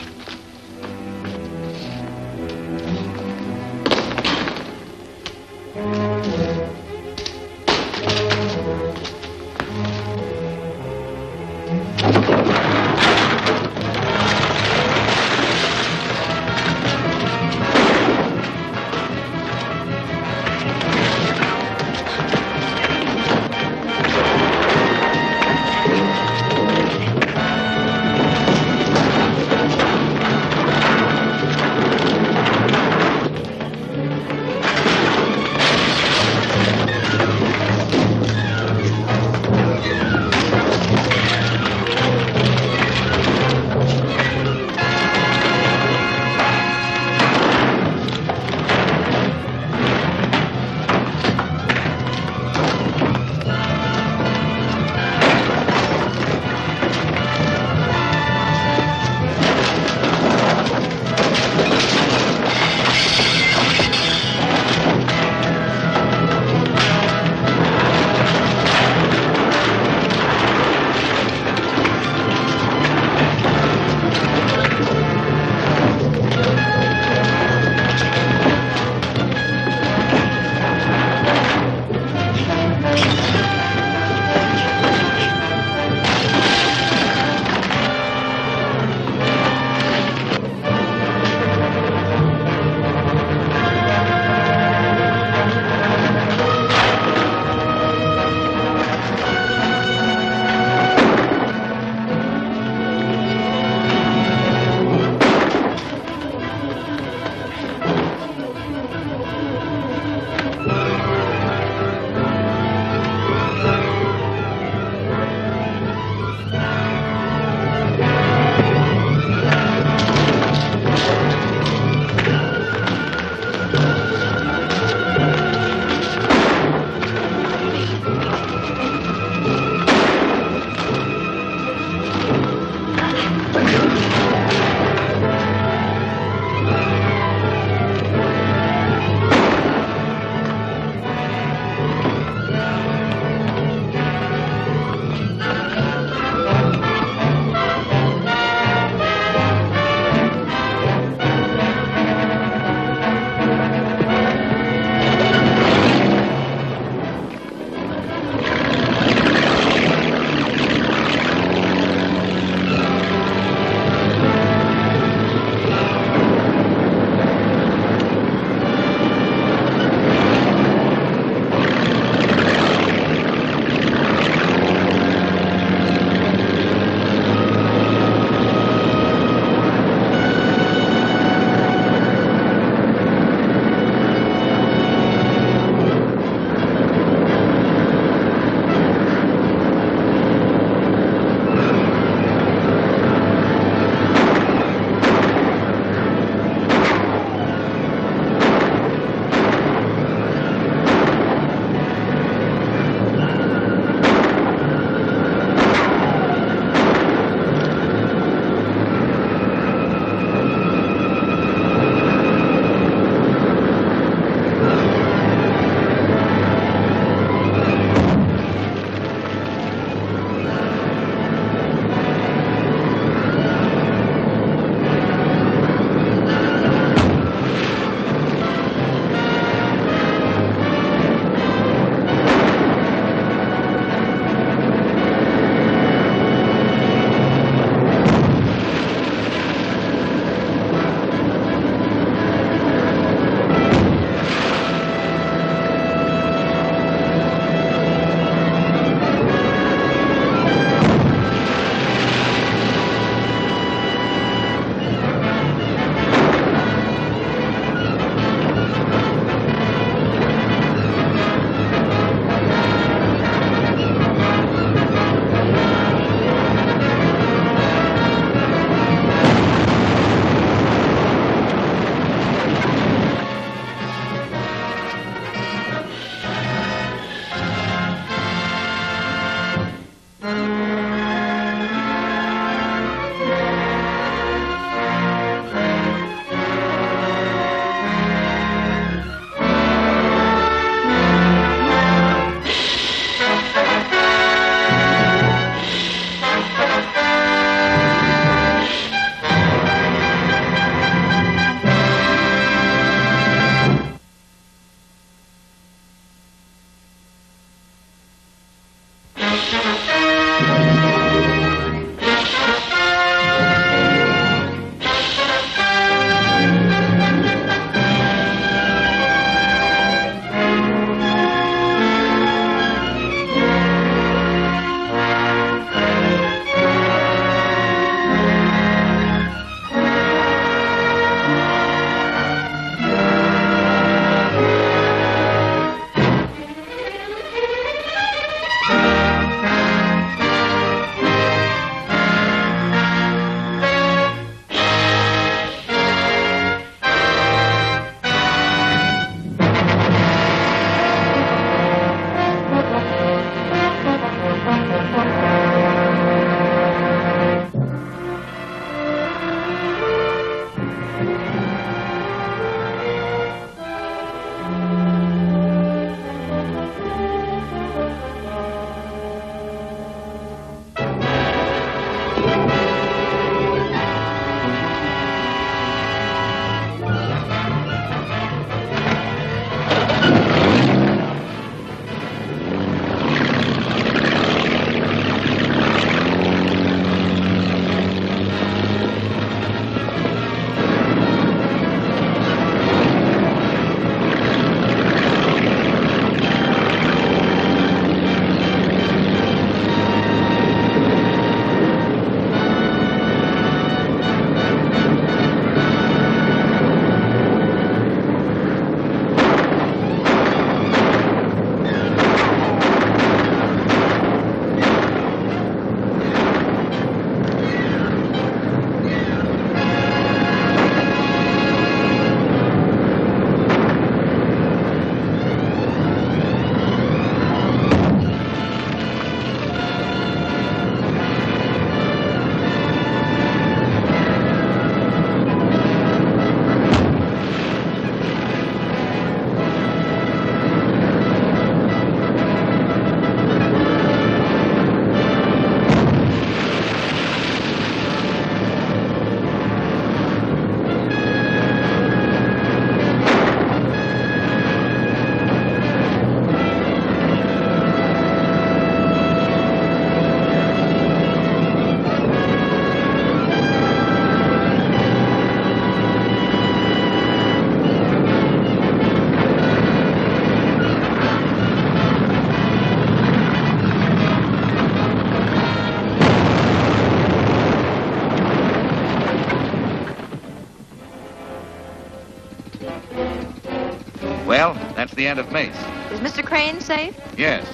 Well, that's the end of Mace. Is Mr. Crane safe? Yes.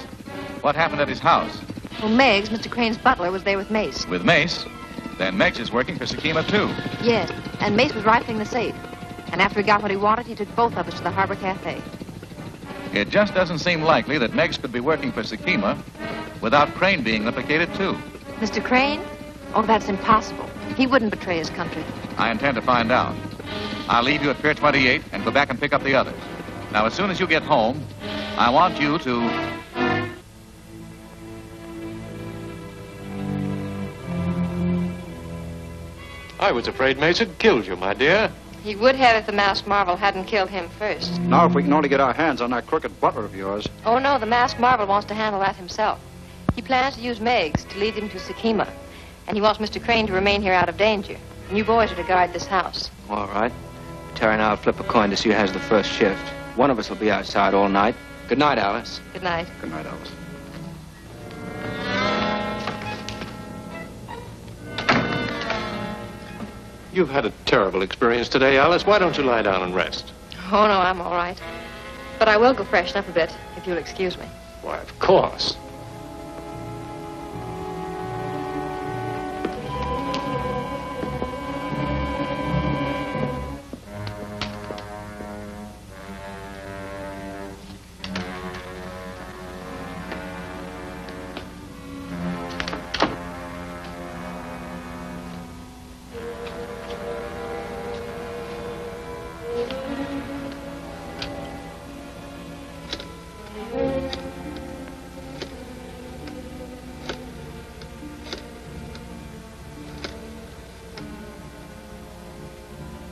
What happened at his house? Well, Meigs, Mr. Crane's butler, was there with Mace. With Mace? Then Meigs is working for Sakima, too. Yes, and Mace was rifling the safe. And after he got what he wanted, he took both of us to the Harbor Cafe. It just doesn't seem likely that Meigs could be working for Sakima without Crane being implicated, too. Mr. Crane? Oh, that's impossible. He wouldn't betray his country. I intend to find out. I'll leave you at Pier 28 and go back and pick up the others. Now, as soon as you get home, I want you to... I was afraid Mace had killed you, my dear. He would have if the masked marvel hadn't killed him first. Now, if we can only get our hands on that crooked butler of yours. Oh, no, the masked marvel wants to handle that himself. He plans to use Meigs to lead him to Sakima. And he wants Mr. Crane to remain here out of danger. And you boys are to guard this house. All right. Terry and I'll flip a coin to see who has the first shift. One of us will be outside all night. Good night, Alice. Good night. Good night, Alice. You've had a terrible experience today, Alice. Why don't you lie down and rest? Oh, no, I'm all right. But I will go freshen up a bit, if you'll excuse me. Why, of course.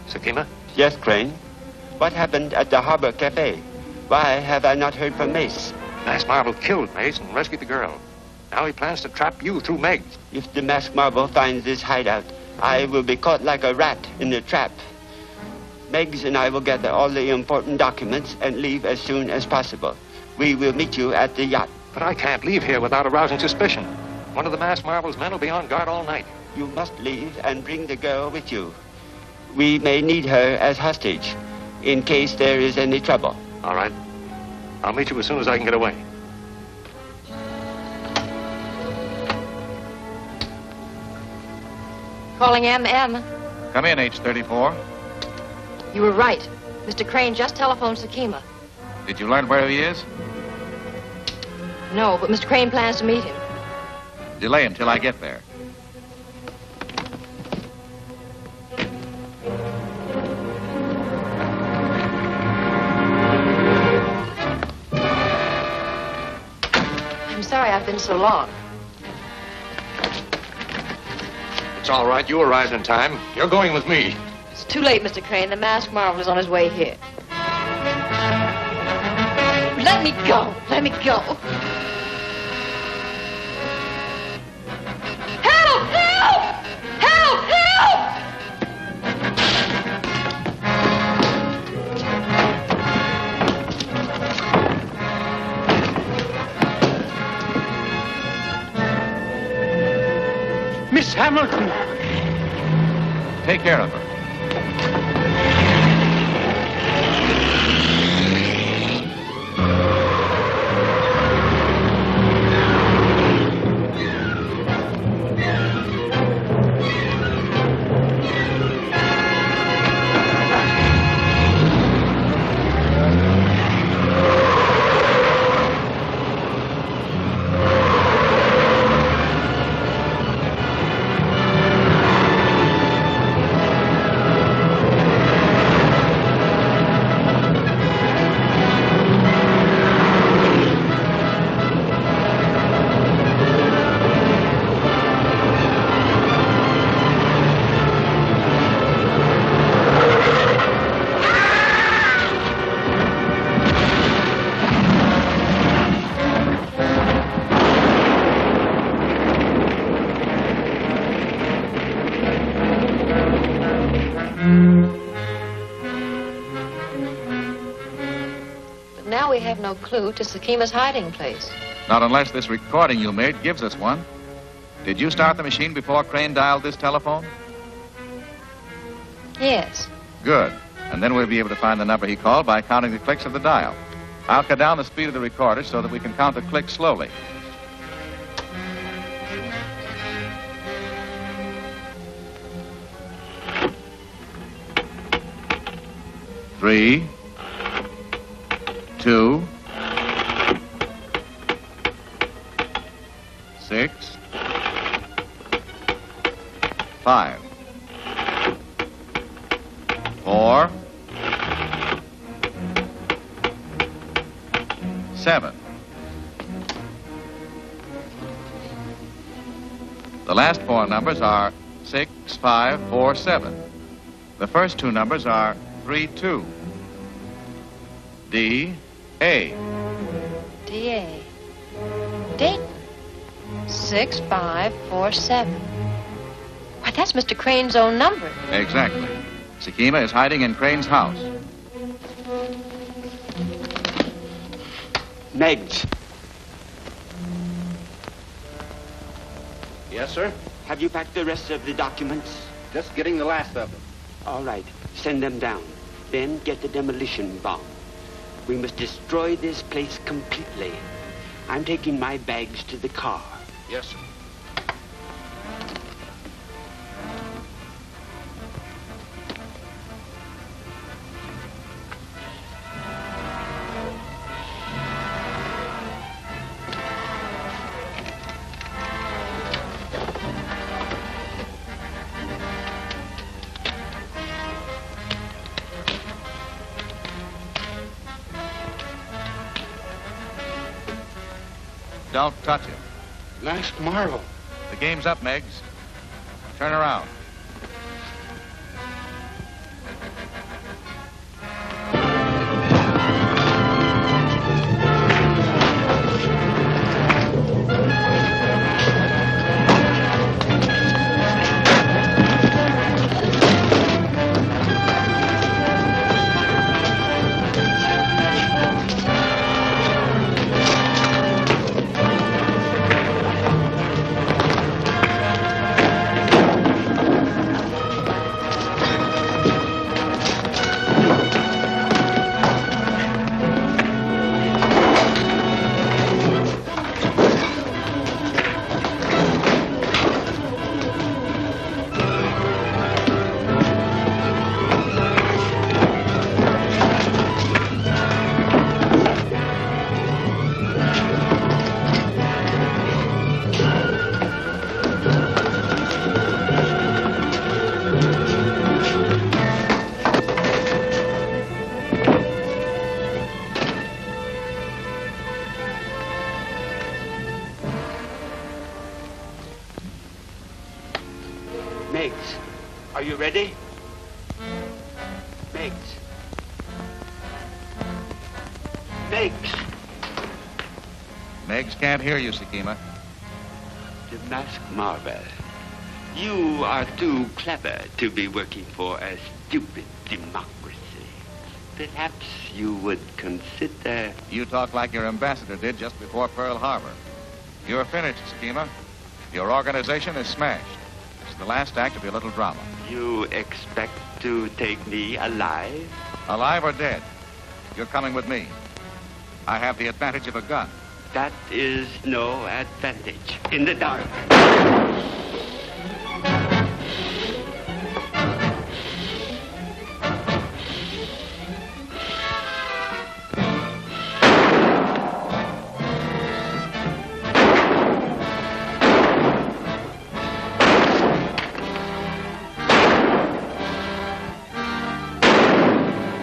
Sakima? Yes, Crane. What happened at the Harbor Cafe? Why have I not heard from Mace? Masked Marvel killed Mace and rescued the girl. Now he plans to trap you through Meigs. If the Masked Marvel finds this hideout, I will be caught like a rat in the trap. Meigs and I will gather all the important documents and leave as soon as possible. We will meet you at the yacht. But I can't leave here without arousing suspicion. One of the Masked Marvel's men will be on guard all night. You must leave and bring the girl with you. We may need her as hostage, in case there is any trouble. All right. I'll meet you as soon as I can get away. Calling M.M. Come in, H-34. You were right. Mr. Crane just telephoned Sakima. Did you learn where he is? No, but Mr. Crane plans to meet him. Delay until I get there. I'm sorry I've been so long. It's all right. You arrived in time. You're going with me. It's too late, Mr. Crane. The masked marvel is on his way here. Let me go. Let me go. Help! Help! Help! Help! Miss Hamilton! Take care of her. Now we have no clue to Sakima's hiding place. Not unless this recording you made gives us one. Did you start the machine before Crane dialed this telephone? Yes. Good. and then we'll be able to find the number he called by counting the clicks of the dial. I'll cut down the speed of the recorder so that we can count the clicks slowly. Three, 2, 6, 5, 4, 7. The last four numbers are 6, 5, 4, 7. The first two numbers are 3, 2. D, A. D.A. Dayton. 6547. Why, that's Mr. Crane's own number. Exactly. Sakima is hiding in Crane's house. Meggs. Yes, sir? Have you packed the rest of the documents? Just getting the last of them. All right. Send them down. Then get the demolition bomb. We must destroy this place completely. I'm taking my bags to the car. Yes, sir. Don't touch it. Masked Marvel. The game's up, Meggs. Turn around. Meggs, are you ready? Meggs. Meggs. Meggs can't hear you, Sakima. The masked marvel. You are too clever to be working for a stupid democracy. Perhaps you would consider... You talk like your ambassador did just before Pearl Harbor. You're finished, Sakima. Your organization is smashed. This is the last act of your little drama. You expect to take me alive? Alive or dead, you're coming with me. I have the advantage of a gun. That is no advantage in the dark.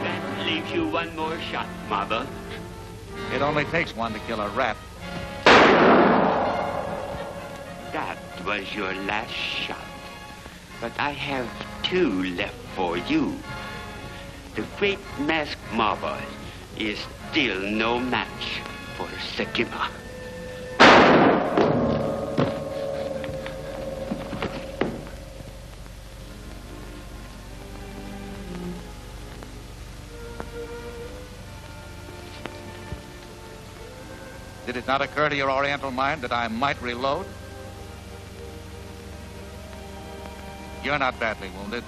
That leaves you one more shot, Marvel. It only takes one to kill a rat. That was your last shot. But I have two left for you. The great masked marvel is still no match for Sakima. Did it not occur to your Oriental mind that I might reload? You're not badly wounded.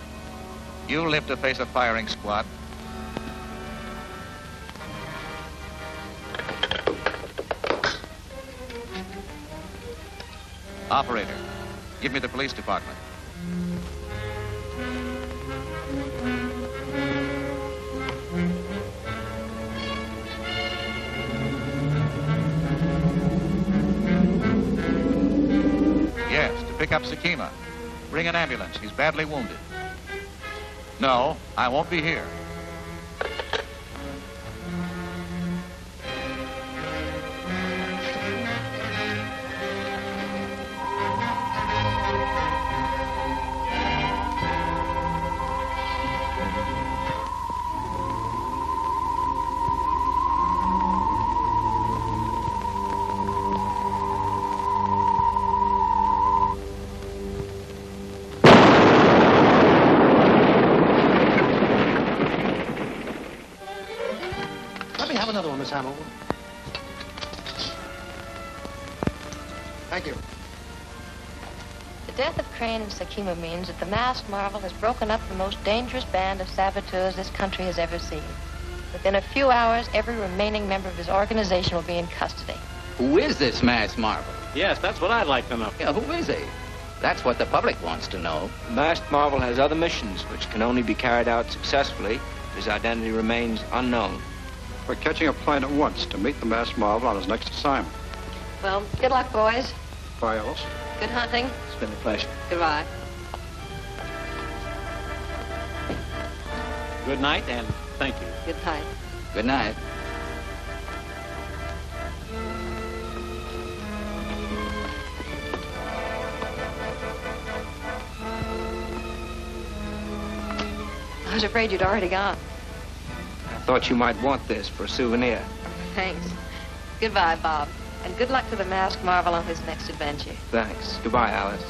You live to face a firing squad. Operator, give me the police department. Yes, to pick up Sakima. Bring an ambulance. He's badly wounded. No, I won't be here. Another one, Miss Hamilton. Thank you. The death of Crane and Sakima means that the masked marvel has broken up the most dangerous band of saboteurs this country has ever seen. Within a few hours, every remaining member of his organization will be in custody. Who is this masked marvel? Yes, that's what I'd like to know. Yeah, who is he? That's what the public wants to know. The masked marvel has other missions which can only be carried out successfully if his identity remains unknown. We're catching a plane at once to meet the masked marvel on his next assignment. Well, good luck, boys. Bye, Alice. Good hunting. It's been a pleasure. Goodbye. Good night, and thank you. Good night. Good night. I was afraid you'd already gone. I thought you might want this for a souvenir. Thanks. Goodbye, Bob. And good luck to the masked marvel on his next adventure. Thanks. Goodbye, Alice.